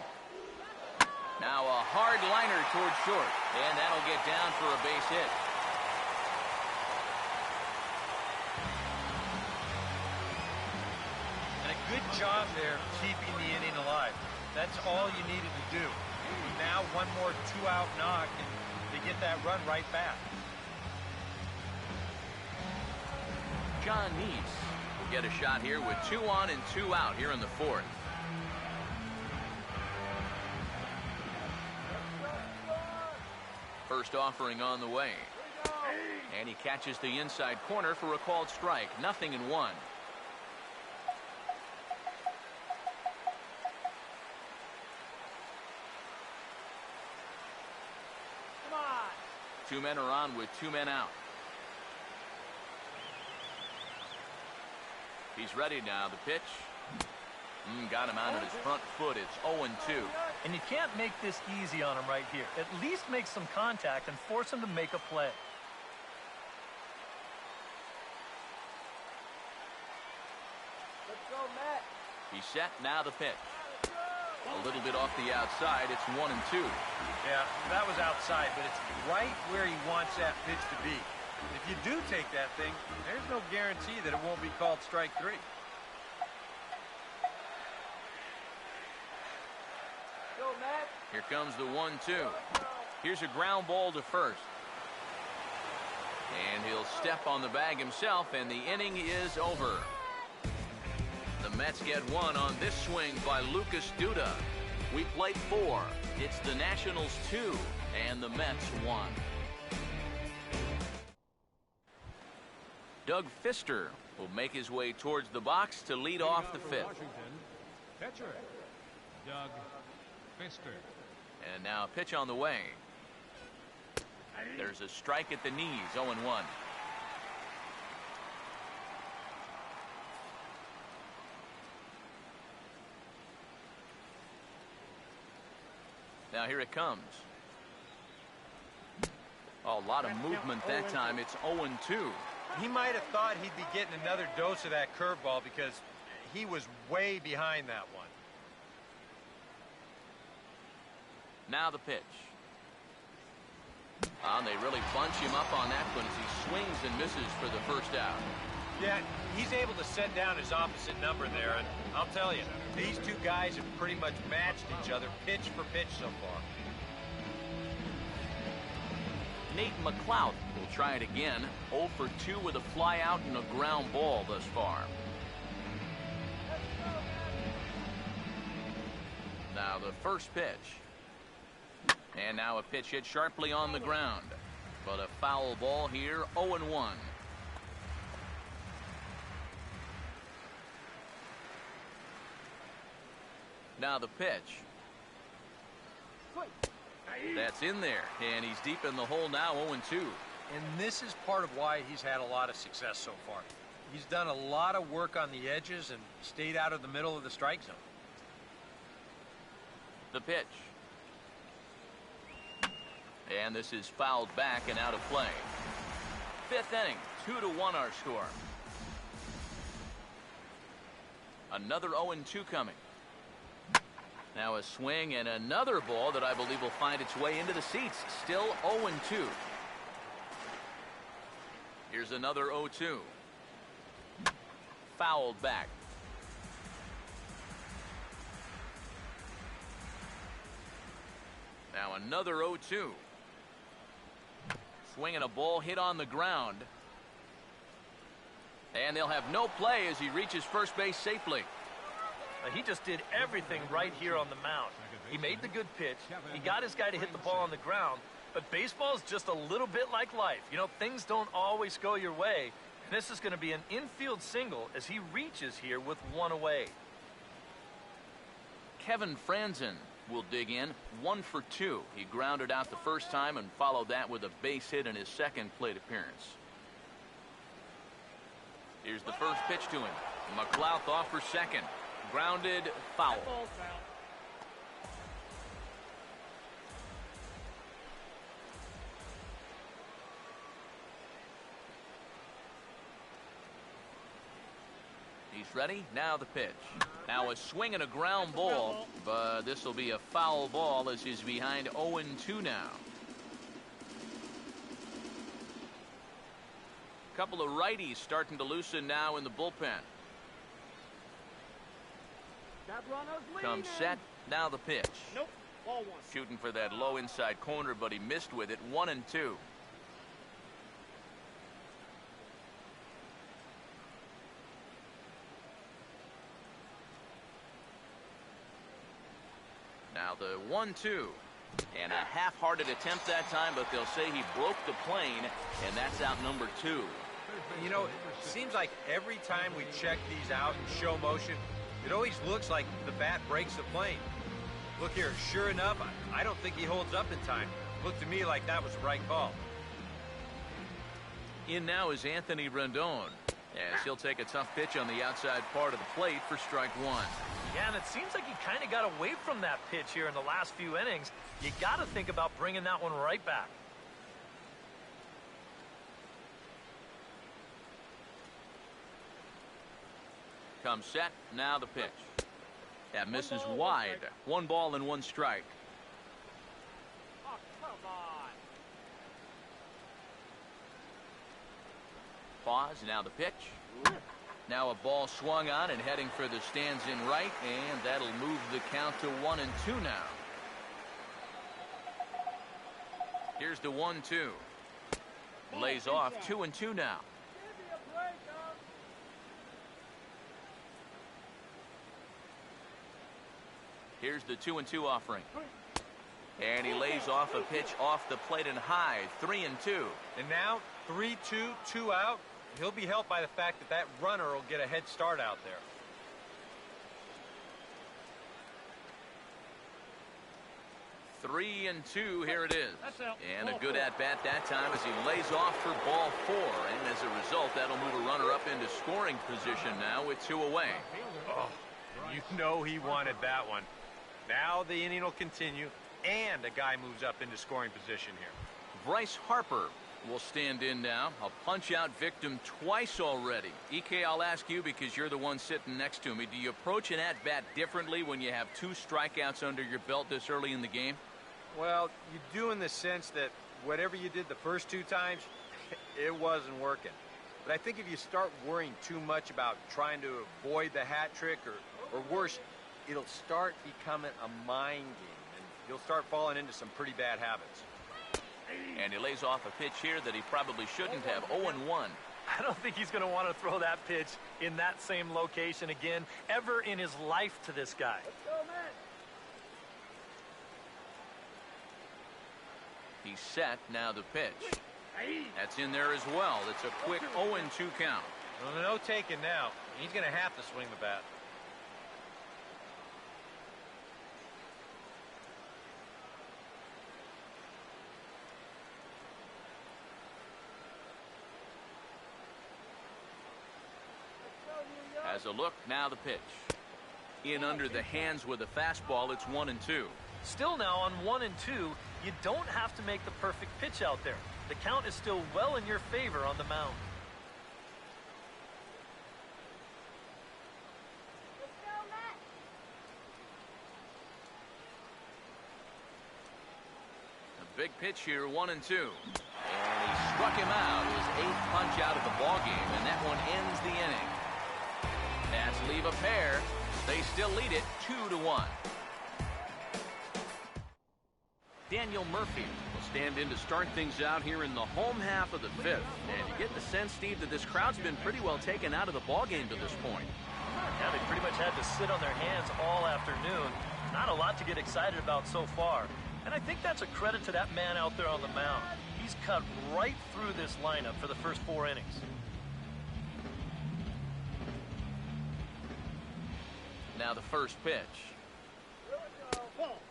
Now a hard liner towards short, and that'll get down for a base hit. And a good job there keeping the inning alive. That's all you needed to do. Now one more 2-out knock, and they get that run right back. John Neese will get a shot here with 2 on and 2 out here in the 4th. First offering on the way. And he catches the inside corner for a called strike. 0-1. Come on. 2 men are on with 2 men out. He's ready now. The pitch. Got him out on his front foot. It's 0-2. And you can't make this easy on him right here. At least make some contact and force him to make a play. Let's go, Matt. He's set. Now the pitch. A little bit off the outside. It's 1-2. Yeah, that was outside, but it's right where he wants that pitch to be. If you do take that thing, there's no guarantee that it won't be called strike 3. Go, Matt. Here comes the 1-2. Here's a ground ball to first. And he'll step on the bag himself, and the inning is over. The Mets get 1 on this swing by Lucas Duda. We played 4. It's the Nationals 2 and the Mets 1. Doug Fister will make his way towards the box to lead off the 5th. Washington, pitcher, Doug Fister. And now a pitch on the way. There's a strike at the knees, 0-1. Now here it comes. Oh, a lot of movement that time. It's 0-2. He might have thought he'd be getting another dose of that curveball because he was way behind that one. Now the pitch. And they really bunch him up on that one as he swings and misses for the first out. Yeah, he's able to set down his opposite number there, and I'll tell you, these two guys have pretty much matched each other pitch for pitch so far. Nate McLeod will try it again. 0 for 2 with a fly out and a ground ball thus far. Now the first pitch. And now a pitch hit sharply on the ground. But a foul ball here, 0-1. Now the pitch. That's in there, and he's deep in the hole now, 0-2. And this is part of why he's had a lot of success so far. He's done a lot of work on the edges and stayed out of the middle of the strike zone. The pitch. And this is fouled back and out of play. Fifth inning, 2-1 our score. Another 0-2 coming. Now a swing and another ball that I believe will find its way into the seats. Still 0-2. Here's another 0-2. Fouled back. Now another 0-2. Swinging a ball hit on the ground. And they'll have no play as he reaches first base safely. He just did everything right here on the mound. He made the good pitch. He got his guy to hit the ball on the ground. But baseball is just a little bit like life. You know, things don't always go your way. And this is going to be an infield single as he reaches here with one away. Kevin Franzen will dig in, 1 for 2. He grounded out the first time and followed that with a base hit in his second plate appearance. Here's the first pitch to him. McLouth off for second. Grounded, foul. He's ready. Now the pitch. Now a swing and a ground ball, but this will be a foul ball as he's behind 0-2 now. Couple of righties starting to loosen now in the bullpen. Comes set. Now the pitch. Nope. Ball 1. Shooting for that low inside corner, but he missed with it. 1-2. Now the 1-2. And a half-hearted attempt that time, but they'll say he broke the plane, and that's out number 2. You know, it seems like every time we check these out in show motion, it always looks like the bat breaks the plane. Look here, sure enough, I don't think he holds up in time. Looked to me like that was the right call. In now is Anthony Rendon, as he'll take a tough pitch on the outside part of the plate for strike 1. Yeah, and it seems like he kind of got away from that pitch here in the last few innings. You got to think about bringing that one right back. Comes set. Now the pitch. That misses wide. 1 ball and 1 strike. Oh, come on. Pause. Now the pitch. Now a ball swung on and heading for the stands in right, and that'll move the count to 1-2 now. Here's the 1-2. Lays off 2-2 now. Here's the 2-2 offering. And he lays off a pitch off the plate and high. 3-2. And now 3-2, 2 out. He'll be helped by the fact that that runner will get a head start out there. Three and two, here it is. And a good at-bat that time as he lays off for ball 4. And as a result, that'll move a runner up into scoring position now with 2 away. Oh, you know he wanted that one. Now the inning will continue, and a guy moves up into scoring position here. Bryce Harper will stand in now. A punch-out victim twice already. EK, I'll ask you because you're the one sitting next to me. Do you approach an at-bat differently when you have 2 strikeouts under your belt this early in the game? Well, you do in the sense that whatever you did the first 2 times, it wasn't working. But I think if you start worrying too much about trying to avoid the hat trick, or worse, it'll start becoming a mind game, and you'll start falling into some pretty bad habits. And he lays off a pitch here that he probably shouldn't have. 0-1. I don't think he's going to want to throw that pitch in that same location again ever in his life to this guy. Let's go, man. He's set. Now the pitch. That's in there as well. It's a quick 0-2 count. Well, no taking now. He's going to have to swing the bat. Has a look. Now the pitch. In under the hands with a fastball. It's 1-2. Still now on 1-2, you don't have to make the perfect pitch out there. The count is still well in your favor on the mound. A big pitch here, 1-2. And he struck him out. His 8th punch out of the ballgame, and that one ends the inning. Nats leave a pair. They still lead it 2-1. Daniel Murphy will stand in to start things out here in the home half of the 5th. And you get the sense, Steve, that this crowd's been pretty well taken out of the ballgame to this point. Yeah, they pretty much had to sit on their hands all afternoon. Not a lot to get excited about so far. And I think that's a credit to that man out there on the mound. He's cut right through this lineup for the first 4 innings. Now the first pitch.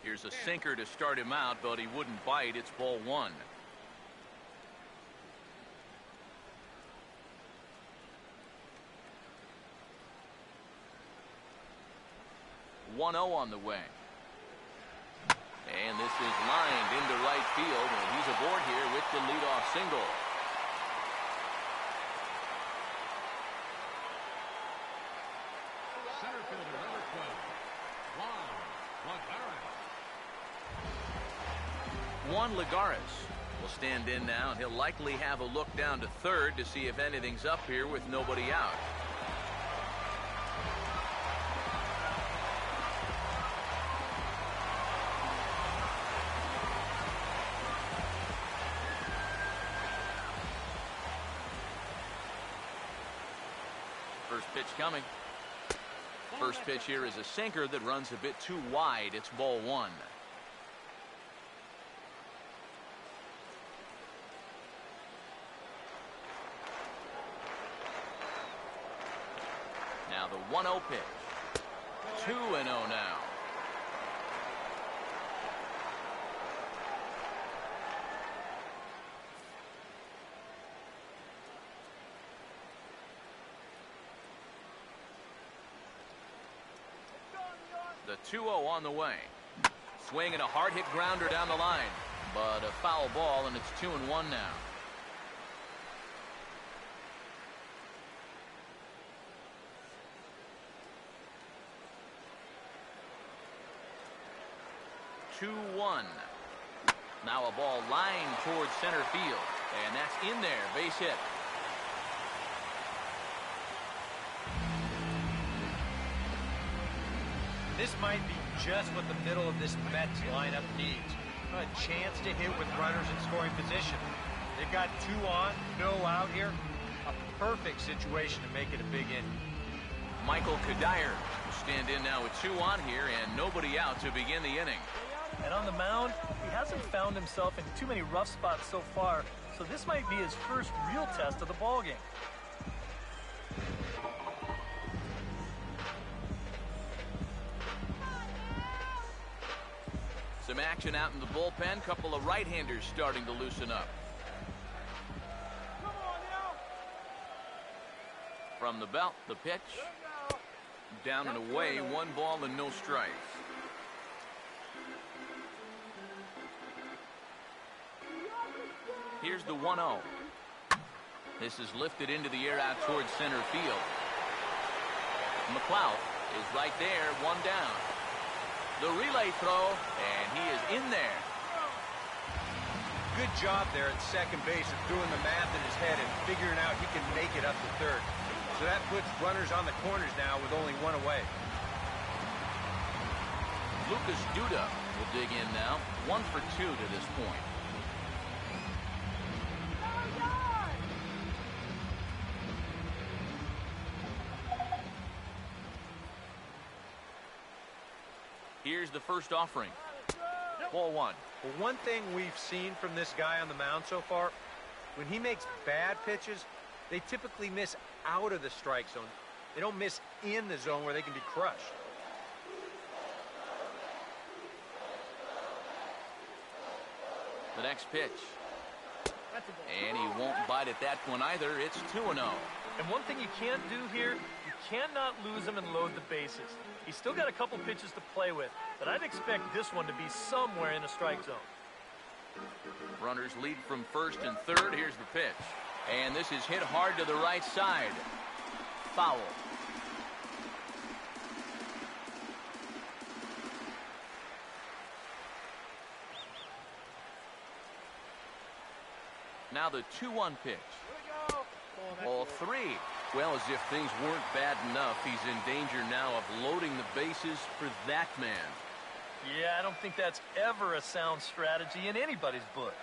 Here's a sinker to start him out, but he wouldn't bite. It's ball 1. On the way. And this is lined into right field, and he's aboard here with the leadoff single. Center fielder number 12, Juan Lagares. Juan Lagares will stand in now, and he'll likely have a look down to third to see if anything's up here with nobody out. First pitch coming. First pitch here is a sinker that runs a bit too wide. It's ball 1. Now the 1-0 pitch. 2-0 now. The 2-0 on the way. Swing and a hard hit grounder down the line, but a foul ball, and it's 2-1 now. Now a ball lined towards center field, and that's in there. Base hit. This might be just what the middle of this Mets lineup needs. A chance to hit with runners in scoring position. They've got 2 on, no out here. A perfect situation to make it a big inning. Michael Kadire will stand in now with 2 on here and nobody out to begin the inning. And on the mound, he hasn't found himself in too many rough spots so far, so this might be his first real test of the ballgame. Some action out in the bullpen. Couple of right-handers starting to loosen up. From the belt, the pitch. Down and away, 1 ball and no strikes. Here's the 1-0. This is lifted into the air out towards center field. McLeod is right there, 1 down. The relay throw, and he is in there. Good job there at second base of doing the math in his head and figuring out he can make it up to third. So that puts runners on the corners now with only 1 away. Lucas Duda will dig in now. 1 for 2 to this point. Here's the first offering. Ball 1. Well, one thing we've seen from this guy on the mound so far, when he makes bad pitches, they typically miss out of the strike zone. They don't miss in the zone where they can be crushed. The next pitch. And he won't bite at that one either. It's 2-0. And one thing you can't do here, you cannot lose him and load the bases. He's still got a couple pitches to play with, but I'd expect this one to be somewhere in the strike zone. Runners lead from first and third. Here's the pitch. And this is hit hard to the right side. Foul. Now the 2-1 pitch. Ball 3. Well, as if things weren't bad enough, he's in danger now of loading the bases for that man. Yeah, I don't think that's ever a sound strategy in anybody's book.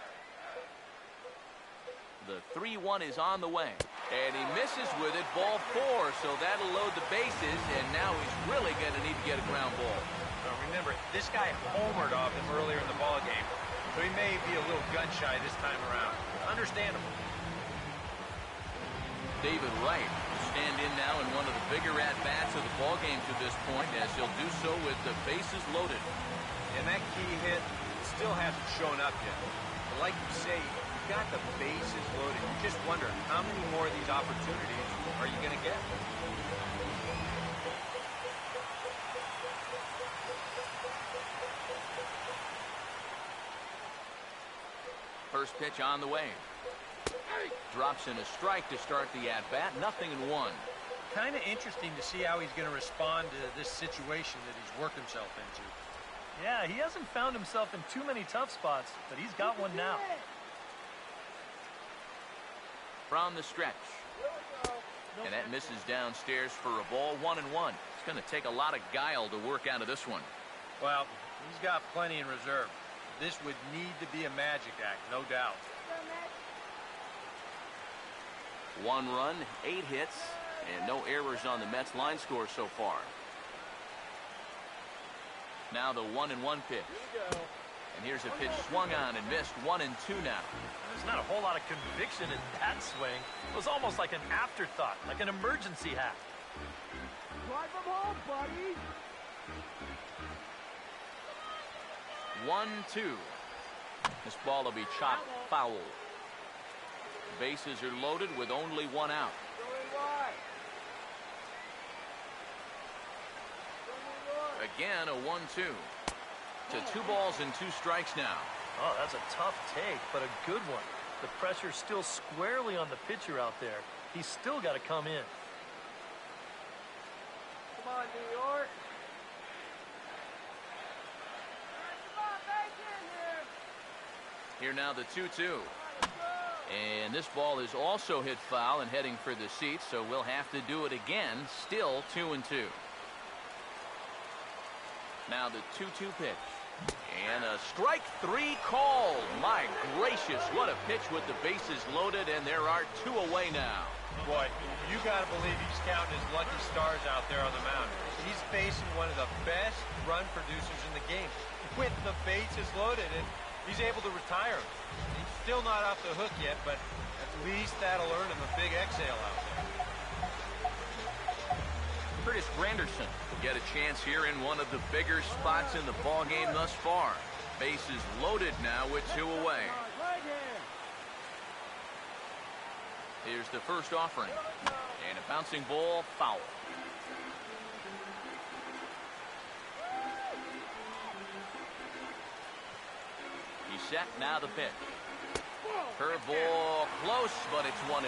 The 3-1 is on the way. And he misses with it, ball 4, so that'll load the bases, and now he's really going to need to get a ground ball. Now remember, this guy homered off him earlier in the ball game, so he may be a little gun-shy this time around. Understandable. David Wright will stand in now in one of the bigger at-bats of the ball game to this point, as he'll do so with the bases loaded. And that key hit still hasn't shown up yet. But like you say, you got the bases loaded. You just wonder, how many more of these opportunities are you going to get? First pitch on the way. Drops in a strike to start the at-bat. 0-1. Kind of interesting to see how he's going to respond to this situation that he's worked himself into. Yeah, he hasn't found himself in too many tough spots, but he's got one now. From the stretch. And that misses downstairs for a ball. 1-1. It's going to take a lot of guile to work out of this one. Well, he's got plenty in reserve. This would need to be a magic act, no doubt. 1 run, 8 hits, and no errors on the Mets line score so far. Now the 1-1 pitch. And here's a pitch swung on and missed. 1-2 now. There's not a whole lot of conviction in that swing. It was almost like an afterthought, like an emergency hack. Drive him home, buddy. 1-2. This ball will be chopped foul. Bases are loaded with only 1 out. Again, a 1-2. To 2 balls and 2 strikes now. Oh, that's a tough take, but a good one. The pressure's still squarely on the pitcher out there. He's still got to come in. Come on, New York. Here now the 2-2. And this ball is also hit foul and heading for the seats, so we'll have to do it again. Still 2-2. Now the 2-2 pitch. And a strike 3 call. My gracious, what a pitch with the bases loaded, and there are 2 away now. Boy, you got to believe he's counting his lucky stars out there on the mound. He's facing one of the best run producers in the game with the bases loaded, and he's able to retire him. He's still not off the hook yet, but at least that'll earn him a big exhale out there. Curtis Granderson will get a chance here in one of the bigger spots in the ball game thus far. Bases loaded now with 2 away. Here's the first offering. And a bouncing ball, foul. He's set, now the pitch. Curveball close, but it's 1-1.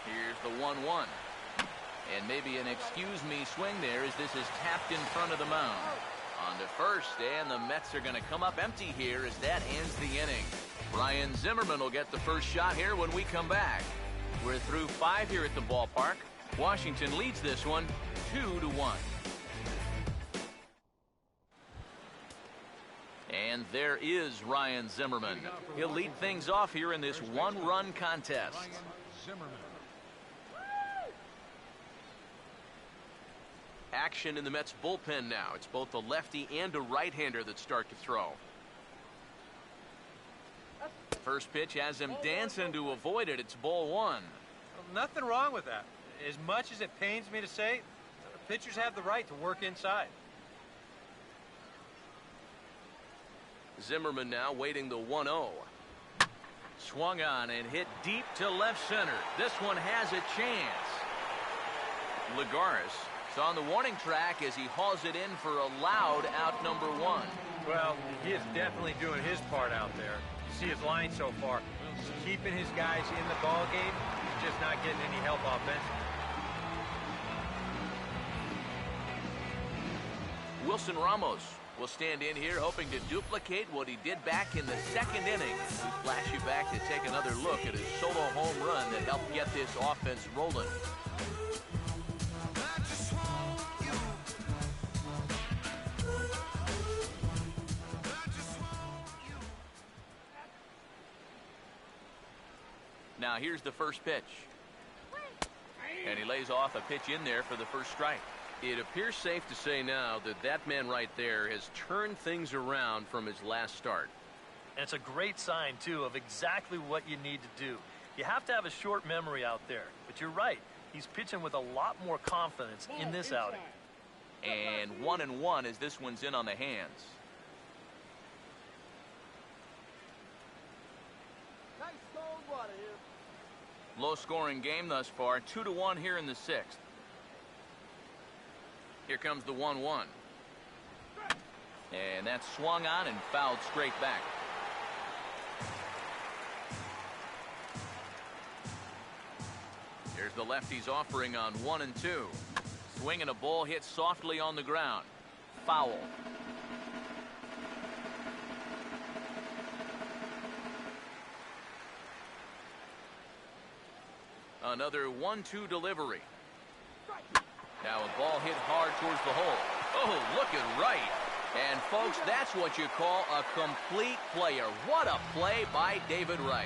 Here's the 1-1. And maybe an excuse me swing there as this is tapped in front of the mound. On to first, and the Mets are going to come up empty here as that ends the inning. Ryan Zimmerman will get the first shot here when we come back. We're through 5 here at the ballpark. Washington leads this one 2-1. And there is Ryan Zimmerman. He'll lead things off here in this 1-run contest. Zimmerman. action in the Mets bullpen now. It's both a lefty and a right-hander that start to throw. First pitch has him dancing to avoid it. It's ball one. Well, nothing wrong with that. As much as it pains me to say, pitchers have the right to work inside. Zimmerman now waiting the 1-0. Swung on and hit deep to left center. This one has a chance. Lagares is on the warning track as he hauls it in for a loud out number one. Well, he is definitely doing his part out there. You see his line so far. He's keeping his guys in the ball game. He's just not getting any help offensively. Wilson Ramos will stand in here hoping to duplicate what he did back in the second inning. We flash you back to take another look at his solo home run that helped get this offense rolling. Now here's the first pitch. And he lays off a pitch in there for the first strike. It appears safe to say now that that man right there has turned things around from his last start. And it's a great sign, too, of exactly what you need to do. You have to have a short memory out there. But you're right. He's pitching with a lot more confidence in this outing. And 1-1 as this one's in on the hands. Nice cold water here. Low-scoring game thus far. 2-1 here in the sixth. Here comes the 1-1. And that's swung on and fouled straight back. Here's the lefty's offering on 1 and 2. Swing and a ball hit softly on the ground. Foul. Another 1-2 delivery. Now a ball hit hard towards the hole. Oh, looking right. And folks, that's what you call a complete player. What a play by David Wright.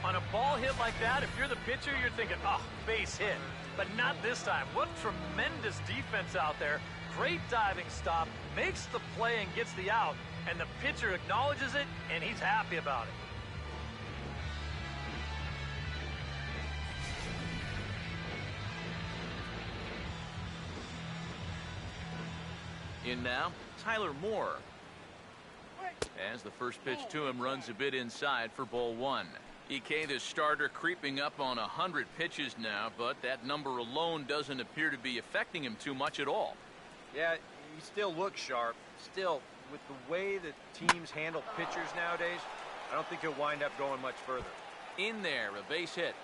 On a ball hit like that, if you're the pitcher, you're thinking, oh, base hit. But not this time. What tremendous defense out there. Great diving stop, makes the play and gets the out. And the pitcher acknowledges it, and he's happy about it. In now, Tyler Moore. As the first pitch to him runs a bit inside for ball one. EK, the starter, creeping up on 100 pitches now, but that number alone doesn't appear to be affecting him too much at all. Yeah, he still looks sharp. Still, with the way that teams handle pitchers nowadays, I don't think he'll wind up going much further. In there, a base hit.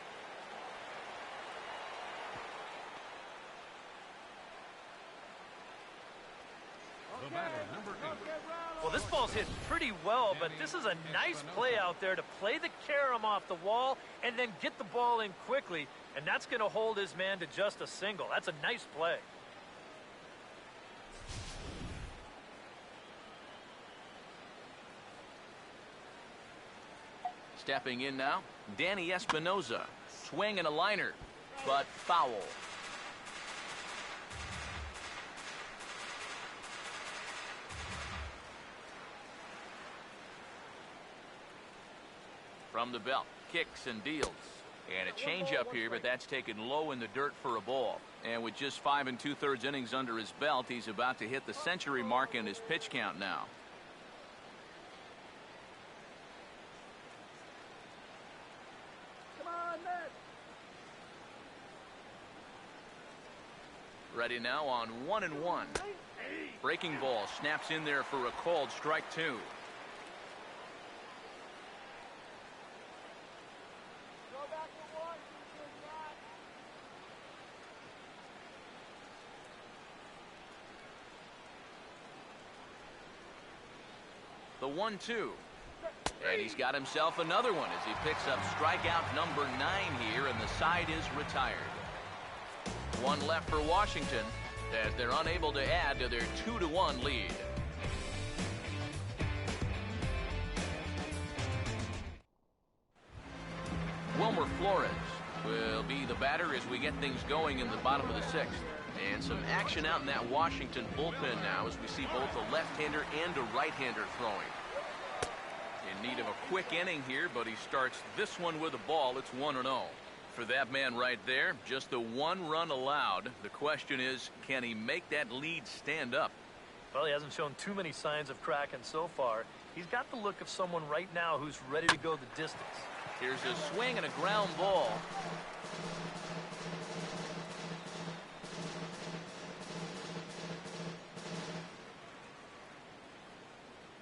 The batter, number 8. Well, this ball's hit pretty well, but this is a nice play out there to play the carom off the wall and then get the ball in quickly, and that's going to hold his man to just a single. That's a nice play. Stepping in now, Danny Espinoza. Swing and a liner, but foul. From the belt, kicks and deals. And a changeup here, but that's taken low in the dirt for a ball. And with just 5 2/3 innings under his belt, he's about to hit the century mark in his pitch count now. Come on, Matt. Ready now on 1 and 1. Breaking ball snaps in there for a called strike two. Go back to Washington, Matt. The 1-2. And he's got himself another one as he picks up strikeout number 9 here, and the side is retired. One left for Washington as they're unable to add to their 2-1 lead. Wilmer Flores will be the batter as we get things going in the bottom of the 6th. And some action out in that Washington bullpen now as we see both a left-hander and a right-hander throwing. In need of a quick inning here, but he starts this one with a ball. It's 1-0. For that man right there, just the one run allowed. The question is, can he make that lead stand up? Well, he hasn't shown too many signs of cracking so far. He's got the look of someone right now who's ready to go the distance. Here's a swing and a ground ball.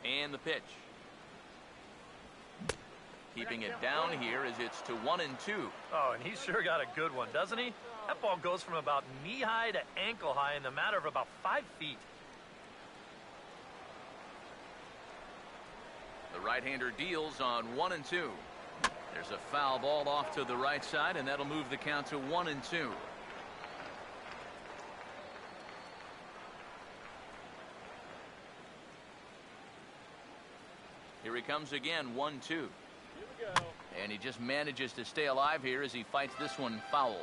And the pitch. Keeping it down here as it's to 1-2. Oh, and he's sure got a good one, doesn't he? That ball goes from about knee-high to ankle-high in the matter of about 5 feet. The right-hander deals on 1-2. There's a foul ball off to the right side, and that'll move the count to 1-2. Here he comes again, 1-2. And he just manages to stay alive here as he fights this one foul.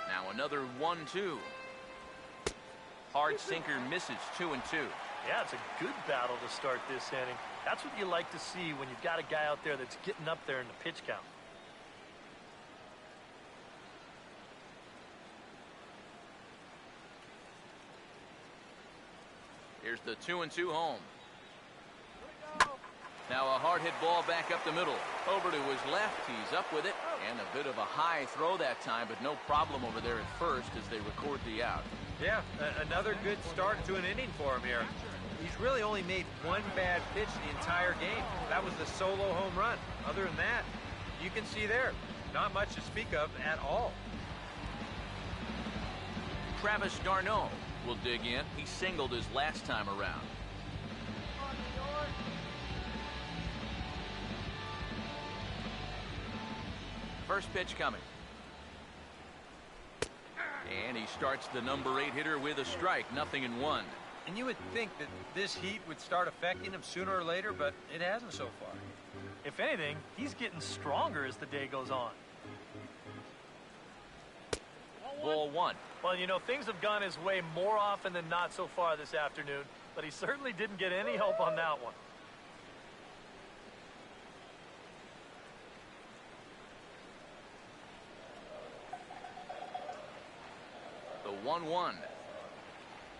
Now another 1-2. Hard sinker misses, 2-2. Yeah, it's a good battle to start this inning. That's what you like to see when you've got a guy out there that's getting up there in the pitch count. Here's the 2-2 home. Now a hard hit ball back up the middle. Over to his left. He's up with it. And a bit of a high throw that time, but no problem over there at first as they record the out. Yeah, another good start to an inning for him here. He's really only made one bad pitch the entire game. That was the solo home run. Other than that, you can see there, not much to speak of at all. Travis d'Arnaud will dig in. He singled his last time around. First pitch coming. And he starts the number 8 hitter with a strike, 0-1. And you would think that this heat would start affecting him sooner or later, but it hasn't so far. If anything, he's getting stronger as the day goes on. Ball 1. Well, you know, things have gone his way more often than not so far this afternoon, but he certainly didn't get any help on that one. The 1-1.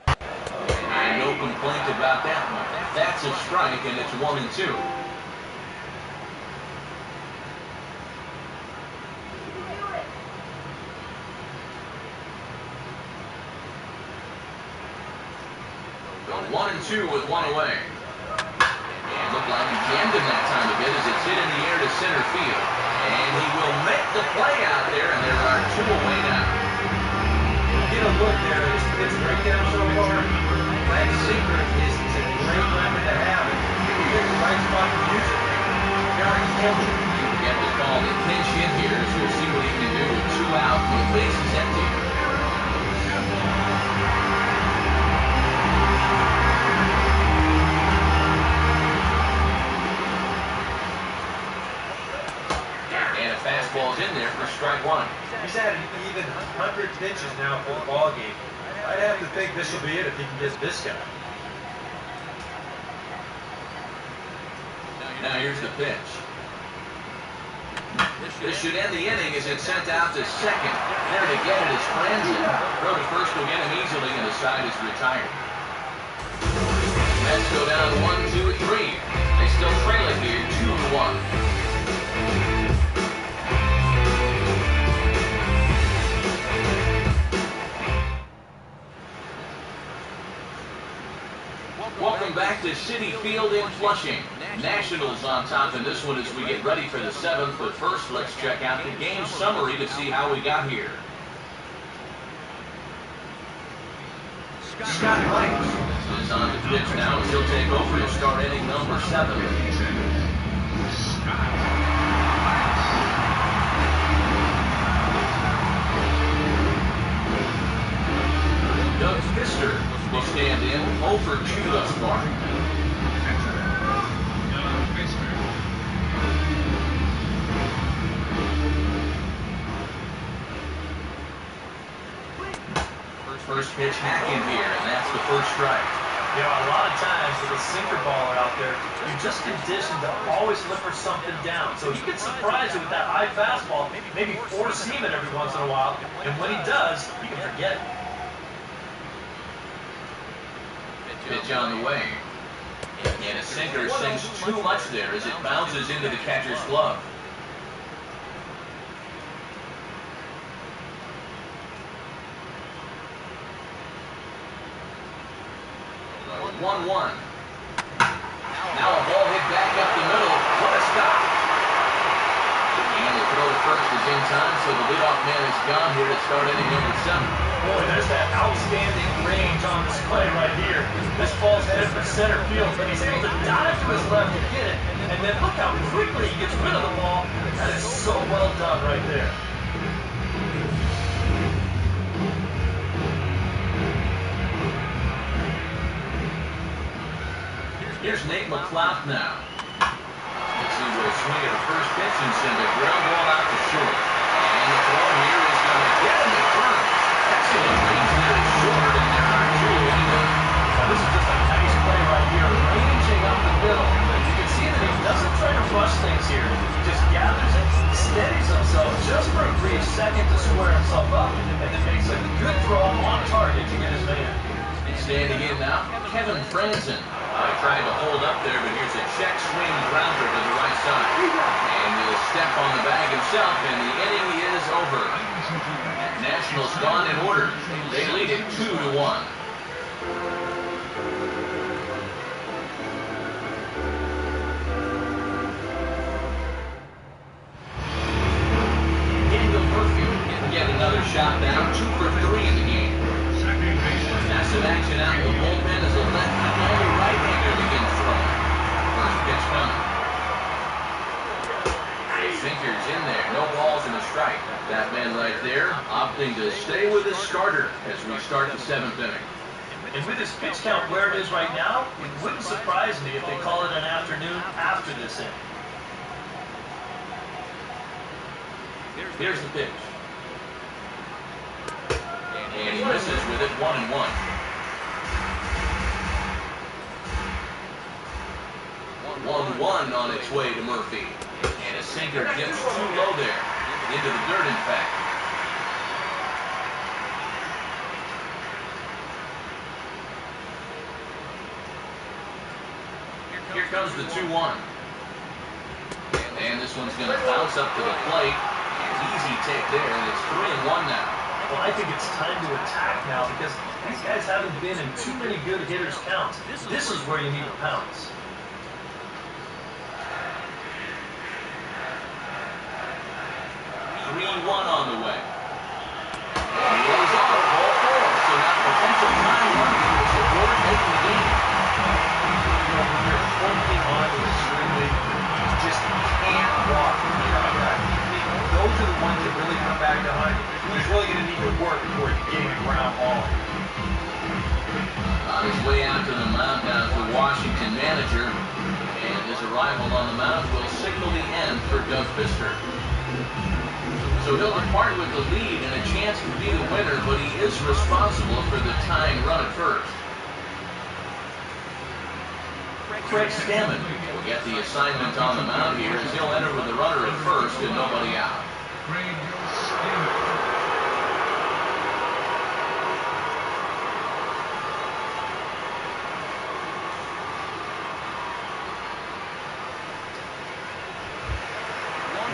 And no complaint about that one. That's a strike, and it's 1-2. The 1-2 with one away. And looked like he jammed him that time a bit as it's hit in the air to center field. And he will make the play out there, and there are 2 away now. Get a look there. It's right down so far. That sinker is a great weapon to have. You get the right spot to use it. You get the call to pinch in here, so we'll see what he can do with 2 out and the base is empty. And a fastball's in there for strike 1. He's had an even 100 pitches now for the ball game. I'd have to think this will be it if he can get this guy. Now here's the pitch. This should end the inning as it's sent out to second. There to get it is Franzen. Throw to first will get him easily, and the side is retired. Mets go down 1, 2, 3. They still trail it here 2-1. Welcome back to Citi Field in Flushing. Nationals on top in this one as we get ready for the 7th. But first, let's check out the game summary to see how we got here. Scott Banks is on the pitch now as he'll take over to start inning number 7. Doug Fister will stand in 0 for 2 thus far. First pitch hack in here, and that's the first strike. You know, a lot of times with a sinker baller out there, you're just conditioned to always look for something down. So he can surprise you with that high fastball, maybe four-seam it every once in a while, and when he does, you can forget it. Pitch on the way. And a sinker sings too much there as it bounces into the catcher's glove. So 1-1. Now a ball hit back up the middle. What a stop. And the throw to first is in time, so the leadoff man is gone here to start inning number 7. Boy, there's that outstanding range on this play right here. This ball's headed for center field, but he's able to dive to his left to get it. And then look how quickly he gets rid of the ball. That is so well done right there. Here's Nate McLeod now. Let's see, will swing at the first pitch and send a ground ball out to short. And the throw here is going to get him at first. Excellent range there is short, and there are two anyway. Now this is just a nice play right here, ranging up the middle. You can see that he doesn't try to rush things here. He just gathers it, steadies himself just for a brief second to square himself up, and then makes a good throw on target to get his man. Standing in now, Kevin Franzen. Tried to hold up there, but here's a check swing grounder to the right side. And he'll step on the bag himself, and the inning is over. Nationals gone in order. They lead it 2-1. Daniel Murphy getting yet another shot down, 2 for 3 in the game. Massive action out in the bullpen as a left-handed right-hander begins throwing. First pitch coming. Sinker's in there, no balls and a strike. That man right there opting to stay with his starter as we start the 7th inning. And with his pitch count where it is right now, it wouldn't surprise me if they call it an afternoon after this inning. Here's the pitch. And he misses with it, 1-1. 1-1 on its way to Murphy. And a sinker dips too low there. Into the dirt, in fact. Here comes the 2-1. And this one's going to bounce up to the plate. An easy take there, and it's 3-1 now. Well, I think it's time to attack now because these guys haven't been in too many good hitters' counts. This is where you need to pounce. 3-1 on the way. And he goes off, ball 4. So now potential time running to support making the game. You know, when you're holding on to a string lead, you just can't walk from here on back. Those are the ones that really come back to hunt. Who's really going to need to work toward getting a ground ball? On his way out to the mound now the Washington manager. And his arrival on the mound will signal the end for Doug Fister. So he'll depart with the lead and a chance to be the winner, but he is responsible for the tying run at first. Craig Stammen will get the assignment on the mound here as he'll enter with the runner at first and nobody out. Craig Stammen.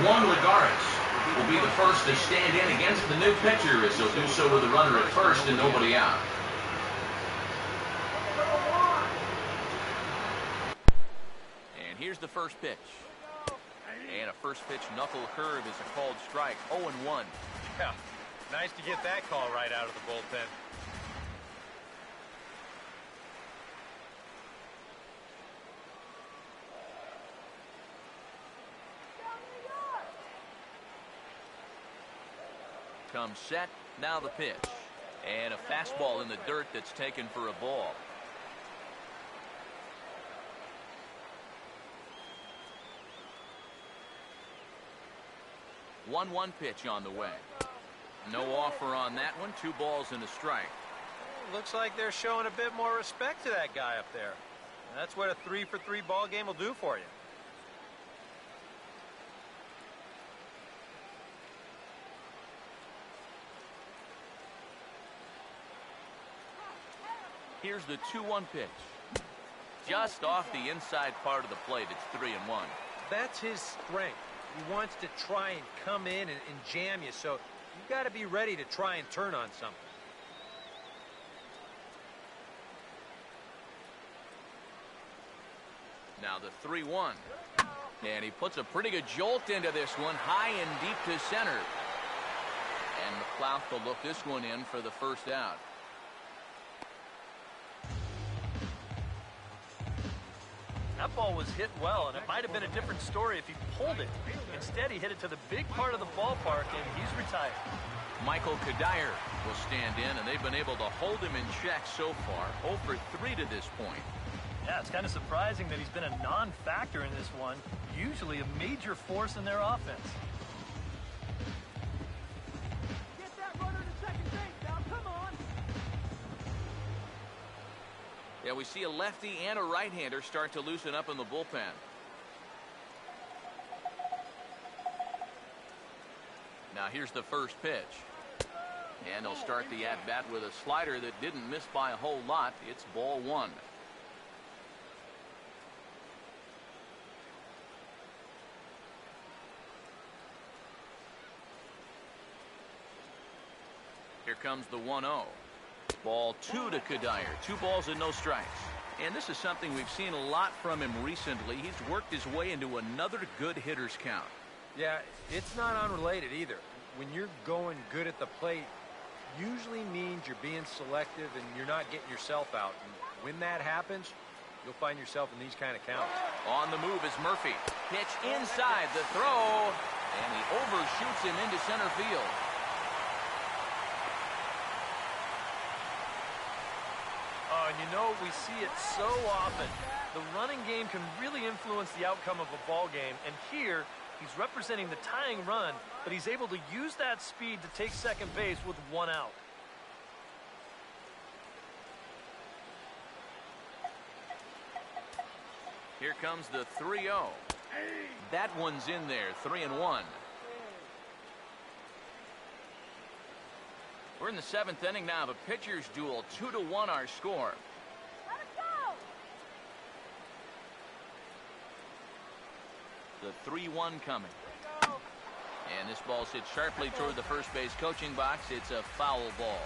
Juan Lagares will be the first to stand in against the new pitcher as he'll do so with the runner at first and nobody out. And here's the first pitch. And a first pitch knuckle curve is a called strike. 0-1. Yeah, nice to get that call right out of the bullpen. Comes set, now the pitch. And a fastball in the dirt that's taken for a ball. One pitch on the way. No offer on that one, 2 balls and a strike. Looks like they're showing a bit more respect to that guy up there. And that's what a 3-for-3 ball game will do for you. Here's the 2-1 pitch. Just off the inside part of the plate. It's 3-1. That's his strength. He wants to try and come in and jam you, so you've got to be ready to try and turn on something. Now the 3-1. And he puts a pretty good jolt into this one, high and deep to center. And McLeod will look this one in for the first out. That ball was hit well, and it might have been a different story if he pulled it. Instead, he hit it to the big part of the ballpark, and he's retired. Michael Kadire will stand in, and they've been able to hold him in check so far. 0 for 3 to this point. Yeah, it's kind of surprising that he's been a non-factor in this one. Usually a major force in their offense. Get that runner to second base now. Come on. Yeah, we see a lefty and a right-hander start to loosen up in the bullpen. Now here's the first pitch. And they'll start the at-bat with a slider that didn't miss by a whole lot. It's ball 1. Here comes the 1-0. Ball 2 to Kadire. 2 balls and no strikes. And this is something we've seen a lot from him recently. He's worked his way into another good hitter's count. Yeah, it's not unrelated either. When you're going good at the plate, usually means you're being selective and you're not getting yourself out. And when that happens, you'll find yourself in these kind of counts. On the move is Murphy. Pitch inside the throw. And he overshoots him into center field. Oh, and you know, we see it so often. The running game can really influence the outcome of a ball game, and here he's representing the tying run, but he's able to use that speed to take second base with 1 out. Here comes the 3-0. That one's in there, 3-1. We're in the 7th inning now of a pitcher's duel. 2-1 our score. Let it go. The 3-1 coming. And this ball's hit sharply toward the first base coaching box. It's a foul ball.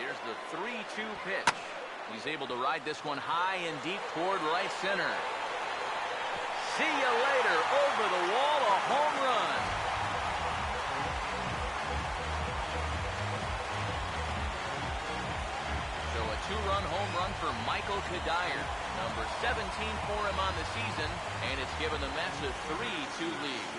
Here's the 3-2 pitch. He's able to ride this one high and deep toward right center. See you later. Over the wall, a home run. So a 2-run home run for Michael Kadire. Number 17 for him on the season, and it's given the Mets a 3-2 lead.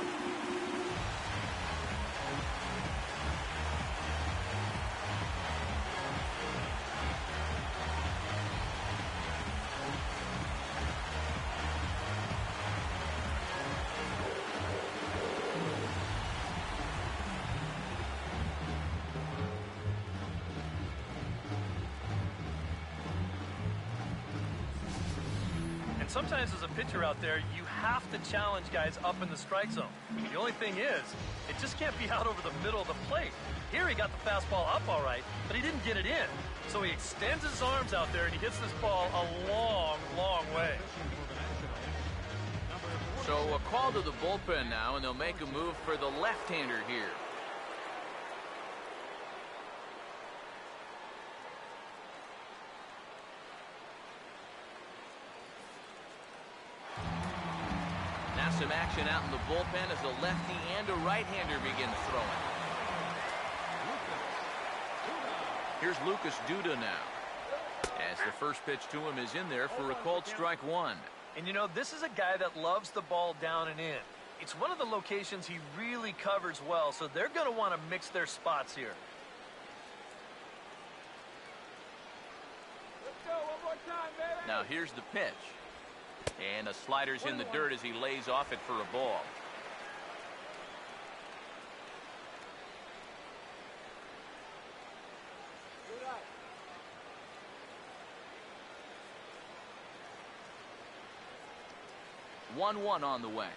Sometimes as a pitcher out there, you have to challenge guys up in the strike zone. The only thing is, it just can't be out over the middle of the plate. Here he got the fastball up all right, but he didn't get it in. So he extends his arms out there and he hits this ball a long, long way. So a call to the bullpen now, and they'll make a move for the left-hander here. Some action out in the bullpen as a lefty and a right-hander begins throwing. Here's Lucas Duda now, as the first pitch to him is in there for a called strike 1. And you know, this is a guy that loves the ball down and in. It's one of the locations he really covers well, so they're going to want to mix their spots here. Let's go one more time, baby. Now here's the pitch. And the slider's in the dirt as he lays off it for a ball. One on the way.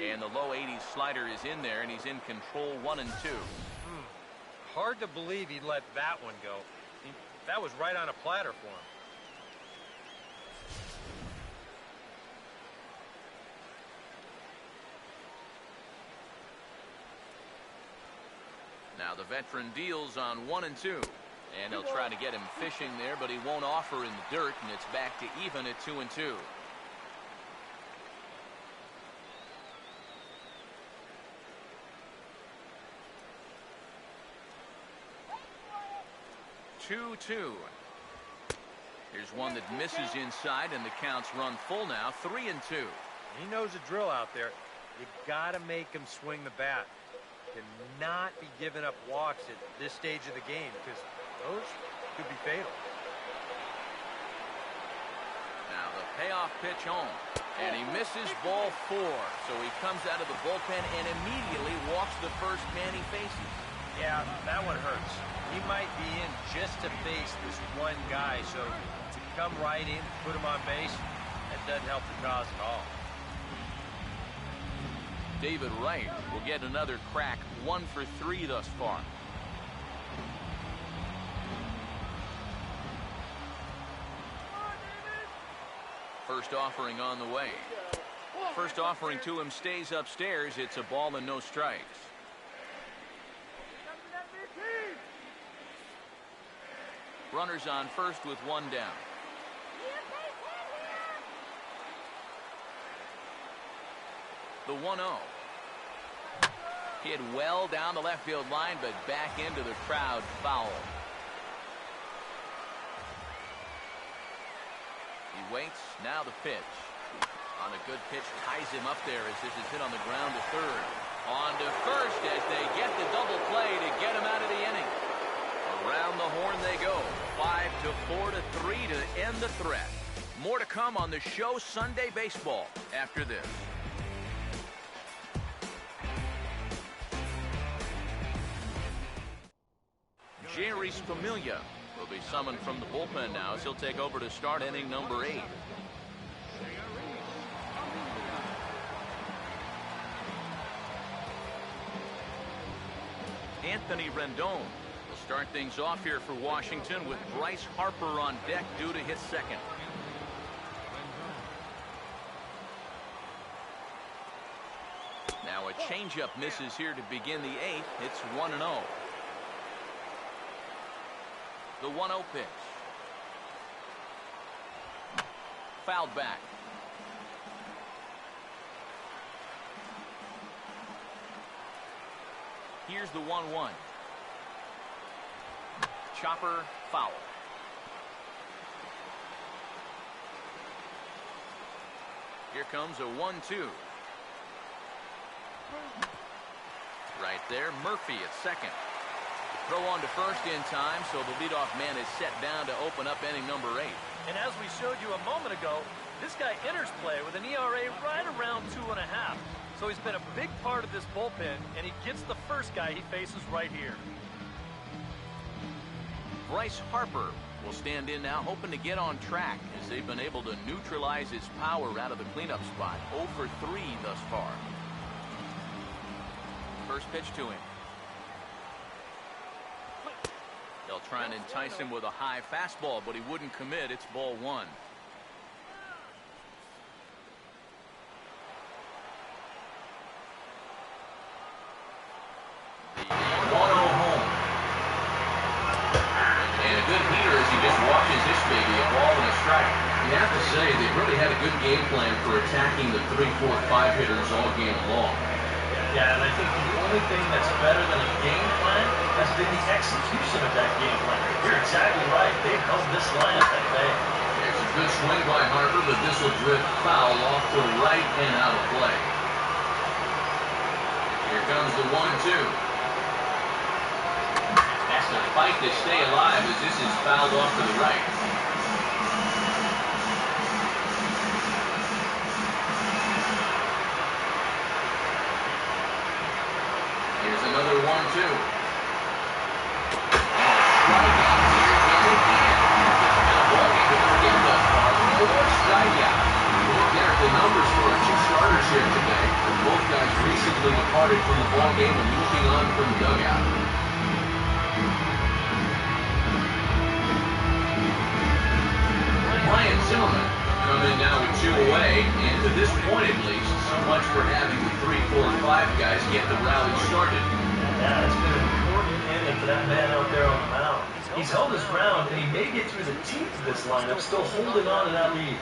And the low 80s slider is in there, and he's in control 1-2. Hard to believe he let that one go. That was right on a platter for him. Now the veteran deals on 1-2. And they'll try to get him fishing there, but he won't offer in the dirt, and it's back to even at 2-2. 2-2. Here's one that misses inside, and the count's run full now, 3-2. He knows the drill out there. You got to make him swing the bat. Cannot be giving up walks at this stage of the game, because those could be fatal. Now the payoff pitch home, and he misses ball 4. So he comes out of the bullpen and immediately walks the first man he faces. Yeah, that one hurts. He might be in just to face this one guy, so to come right in, put him on base, that doesn't help the cause at all. David Wright will get another crack, 1 for 3 thus far. First offering on the way. First offering to him stays upstairs. It's a ball and no strikes. Runners on first with 1 down. The 1-0. Hit well down the left field line, but back into the crowd, foul. He waits, now the pitch. On a good pitch, ties him up there as this is hit on the ground to third. On to first as they get the double play to get him out of the inning. Around the horn they go. 5-4 to 3 to end the threat. More to come on the show Sunday Baseball after this. Jerry Familia will be summoned from the bullpen now as he'll take over to start inning number 8. Anthony Rendon will start things off here for Washington with Bryce Harper on deck due to hit second. Now a changeup misses here to begin the 8th. It's 1-0. The 1-0 pitch. Fouled back. Here's the 1-1. Chopper foul. Here comes a 1-2. Right there, Murphy at second. Throw on to first in time, so the leadoff man is set down to open up inning number 8. And as we showed you a moment ago, this guy enters play with an ERA right around 2.5. So he's been a big part of this bullpen, and he gets the first guy he faces right here. Bryce Harper will stand in now, hoping to get on track as they've been able to neutralize his power out of the cleanup spot. 0 for 3 thus far. First pitch to him. They'll try and entice him with a high fastball, but he wouldn't commit. It's ball 1. The 1-0 home. And a good heater as he just watches this baby, a ball and a strike. You have to say, they really had a good game plan for attacking the 3, 4, 5 hitters all game long. Yeah, and I think the only thing that's better than a game plan has been the execution of that game plan. You're exactly right. They've held this line at bay. It's a good swing by Harper, but this will drift foul off to the right and out of play. Here comes the 1-2. Has to fight to stay alive as this is fouled off to the right. 2. Strikeout here yet again. And a ball game to forget thus far. More strikeout. Look there at the numbers for our 2 starters here today. Both guys recently departed from the ball game and looking on from the dugout. Ryan Zimmerman coming now with 2 away, and to this point at least, so much for having the 3, 4, and 5 guys get the rally started. Yeah, it's been an important inning for that man out there on the mound. He's held his ground, and he may get through the teeth of this lineup, still holding on to that lead.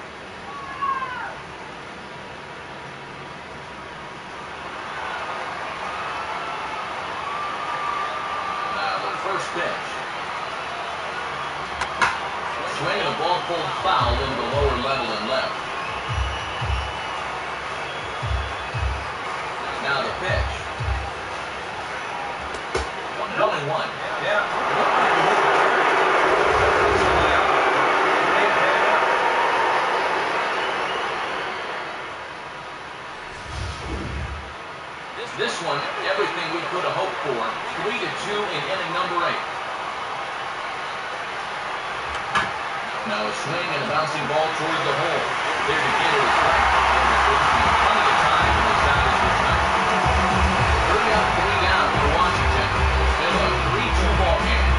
Now the first pitch. Swing and a ball pulled foul into the lower level and left. Now the pitch. 1-1. Yeah. This one, everything we could have hoped for. 3-2 in inning number 8. Now a swing and a bouncing ball towards the hole. There to get it is right. Plenty of time and the shot is returned. 3 up, 3 down for Washington. Still a 3-2 ball game.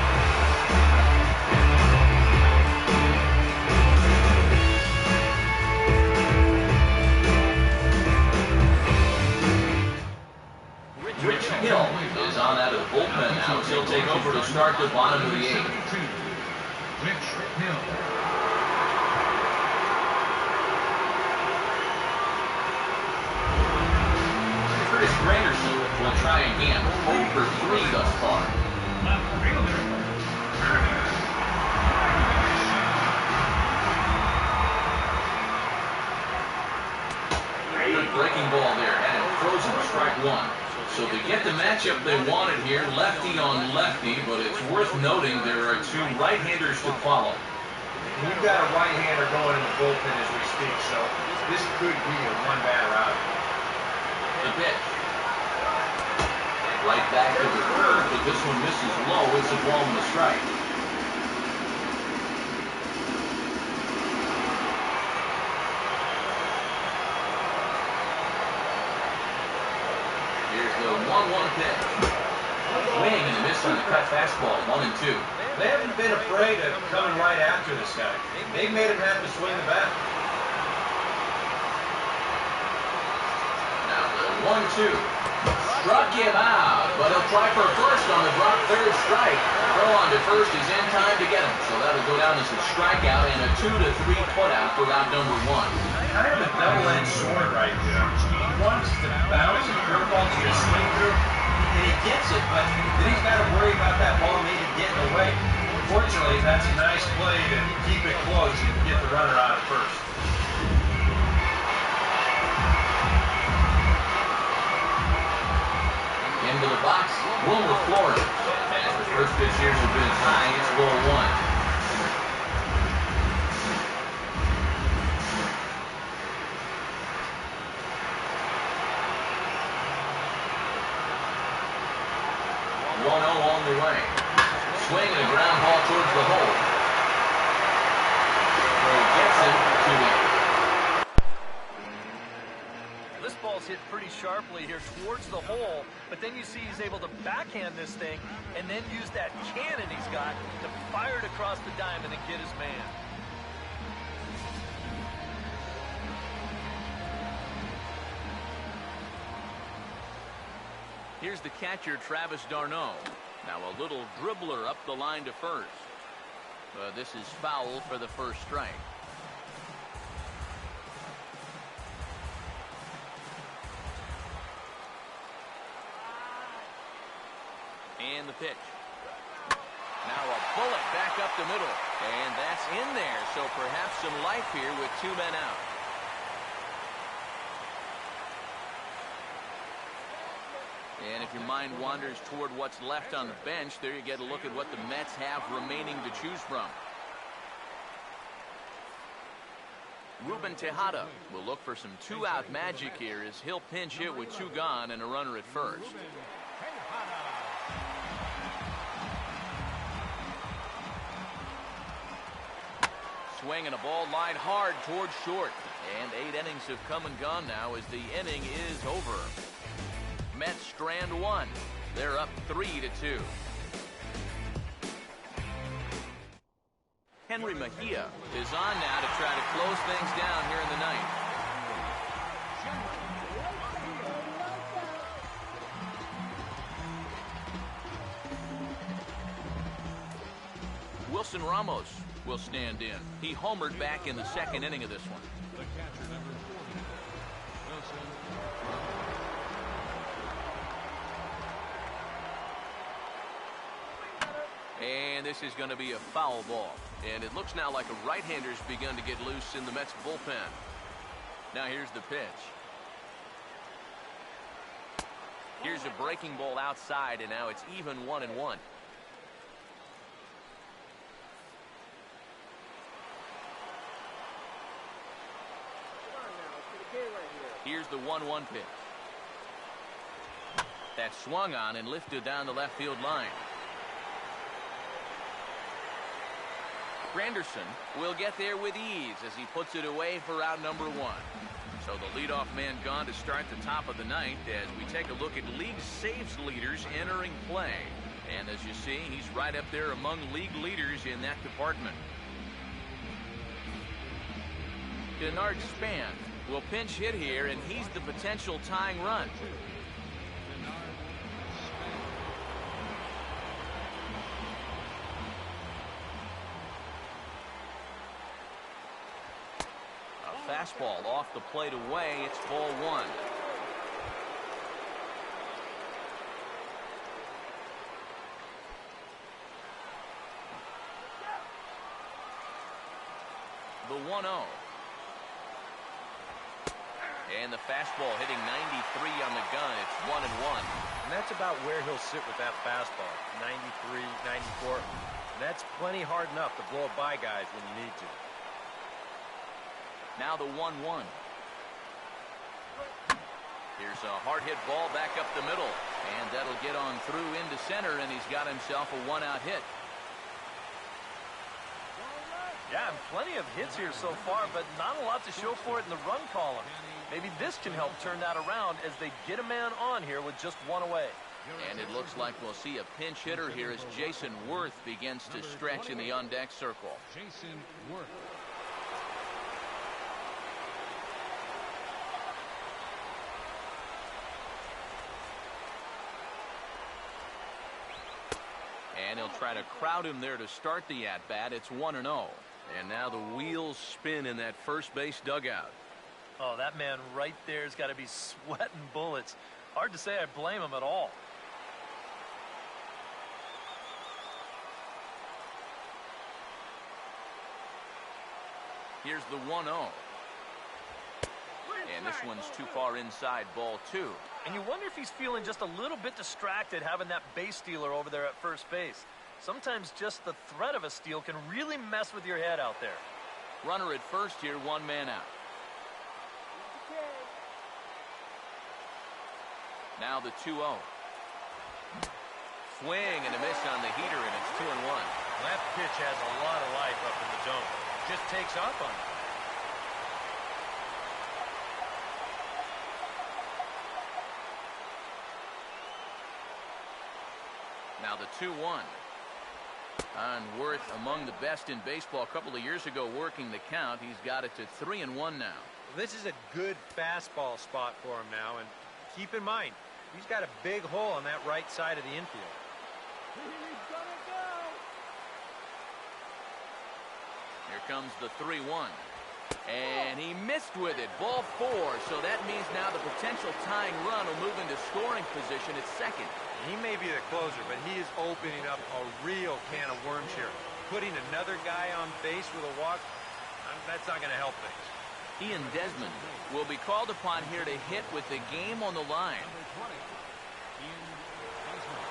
Rich Hill is on out of the bullpen now. He'll take over to start the bottom of the 8th. Rich Hill. Curtis Granderson will try again. 0 for 3 thus far. Left fielder. Good breaking ball there, and it frozen to strike 1. So they get the matchup they wanted here, lefty on lefty, but it's worth noting there are 2 right-handers to follow. We've got a right-hander going in the bullpen as we speak, so this could be a 1 batter out. The pitch. Right back to the curve, but this one misses low. It's a ball and a strike. Here's the 1-1 pitch. Swing and a miss on the cut fastball, 1-2. They haven't been afraid of coming right after this guy. They've made him have to swing the bat. Now the 1-2. Struck him out, but he'll try for first on the drop 3rd strike. Throw on to first is in time to get him, so that'll go down as a strikeout and a 2-3 putout for route number 1. Kind of a double-edged sword right there. He wants to bounce a curveball to just swing through, and he gets it, but then he's got to worry about that ball maybe getting away. Fortunately, that's a nice play to keep it close and get the runner out at first. Into the box, Wilmer Flores. As the first pitch here has been high, it's ball 1. On the way. Swing and a ground ball towards the hole. He gets him to it. This ball's hit pretty sharply here towards the hole, but then you see he's able to backhand this thing and then use that cannon he's got to fire it across the diamond and get his man. Here's the catcher, Travis d'Arnaud. Now a little dribbler up the line to first. This is foul for the first strike. And the pitch. Now a bullet back up the middle. And that's in there, so perhaps some life here with 2 men out. And if your mind wanders toward what's left on the bench, there you get a look at what the Mets have remaining to choose from. Ruben Tejada will look for some 2-out magic here as he'll pinch hit with 2 gone and a runner at first. Swing and a ball lined hard towards short. And 8 innings have come and gone now as the inning is over. Mets strand 1. They're up 3-2. Henry Mejia is on now to try to close things down here in the ninth. Wilson Ramos will stand in. He homered back in the second inning of this one. The catcher, number 40, Wilson. And this is going to be a foul ball. And it looks now like a right-hander's begun to get loose in the Mets bullpen. Now here's the pitch. Here's a breaking ball outside, and now it's even 1-1. Here's the 1-1 pitch. That swung on and lifted down the left field line. Granderson will get there with ease as he puts it away for out number 1. So the leadoff man gone to start the top of the ninth as we take a look at league saves leaders entering play. And as you see, he's right up there among league leaders in that department. Denard Span will pinch hit here, and he's the potential tying run. A fastball off the plate away. It's ball 1. The 1-0. And the fastball hitting 93 on the gun. It's 1-1. And that's about where he'll sit with that fastball. 93, 94. And that's plenty hard enough to blow it by guys when you need to. Now the 1-1. Here's a hard hit ball back up the middle. And that'll get on through into center, and he's got himself a 1-out hit. Yeah, plenty of hits here so far, but not a lot to show for it in the run column. Maybe this can help turn that around as they get a man on here with just 1 away. And it looks like we'll see a pinch hitter here as Jason Worth begins to stretch in the on-deck circle. Jason Worth. And he'll try to crowd him there to start the at-bat. It's 1-0. And now the wheels spin in that first base dugout. Oh, that man right there's got to be sweating bullets. Hard to say I blame him at all. Here's the 1-0. And this one's too far inside, ball 2. And you wonder if he's feeling just a little bit distracted having that base stealer over there at first base. Sometimes just the threat of a steal can really mess with your head out there. Runner at first here, 1 man out. Now the 2-0. Swing and a miss on the heater, and it's 2-1. That pitch has a lot of life up in the zone. Just takes off on it. Now the 2-1. On Worth, among the best in baseball a couple of years ago, working the count. He's got it to 3-1 now. This is a good fastball spot for him now, and keep in mind, he's got a big hole on that right side of the infield. He's gonna go. Here comes the 3-1. And he missed with it. Ball 4. So that means now the potential tying run will move into scoring position at second. He may be the closer, but he is opening up a real can of worms here. Putting another guy on base with a walk, that's not going to help things. Ian Desmond will be called upon here to hit with the game on the line. Number 20, Ian Desmond.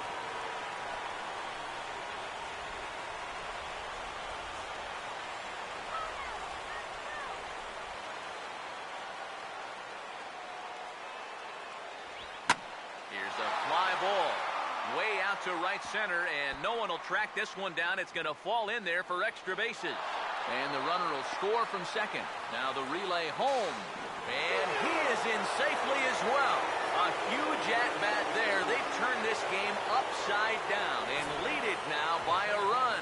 Here's a fly ball way out to right center, and no one will track this one down. It's going to fall in there for extra bases. And the runner will score from second. Now the relay home. And he is in safely as well. A huge at-bat there. They've turned this game upside down and lead it now by a run.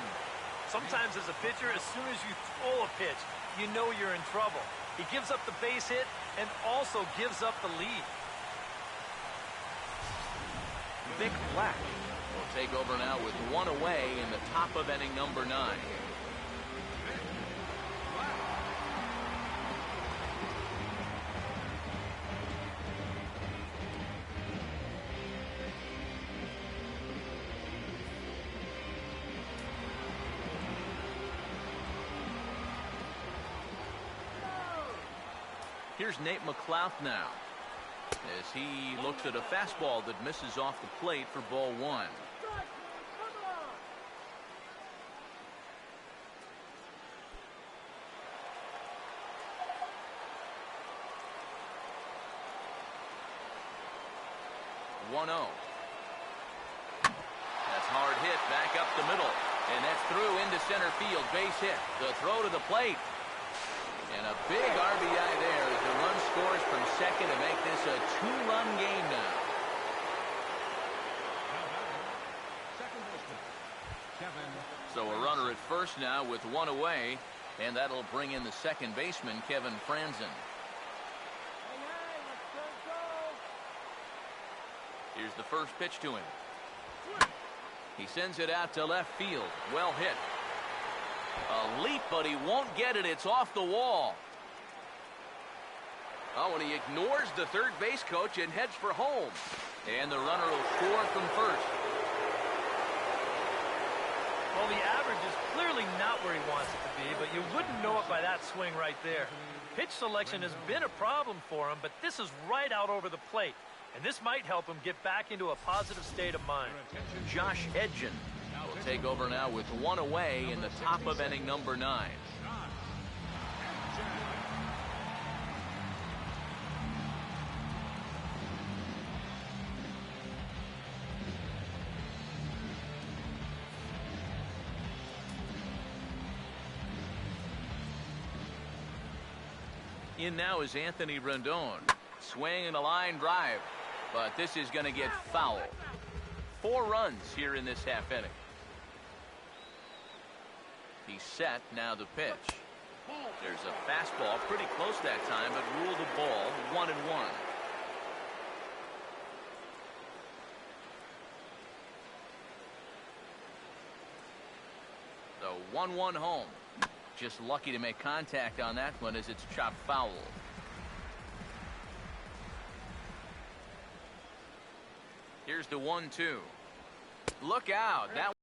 Sometimes as a pitcher, as soon as you throw a pitch, you know you're in trouble. He gives up the base hit and also gives up the lead. Vic Black will take over now with one away in the top of inning number 9. Here's Nate McLouth now, as he looks at a fastball that misses off the plate for ball 1. That's hard hit back up the middle, and that's through into center field. Base hit. The throw to the plate. And a big RBI there as the run scores from second to make this a 2-run game now. So a runner at first now with one away, and that'll bring in the second baseman, Kevin Franzen. Here's the first pitch to him. He sends it out to left field. Well hit. A leap, but he won't get it. It's off the wall. Oh, and he ignores the third base coach and heads for home. And the runner will score from first. Well, the average is clearly not where he wants it to be, but you wouldn't know it by that swing right there. Pitch selection has been a problem for him, but this is right out over the plate. And this might help him get back into a positive state of mind. Josh Edgen will take over now with one away in the top of inning number 9. In now is Anthony Rendon. Swing and a line drive. But this is going to get foul. 4 runs here in this half inning. He's set. Now the pitch. There's a fastball pretty close that time, but ruled a ball. 1-1. The 1-1 home. Just lucky to make contact on that one as it's chopped foul. Here's the 1-2. Look out. That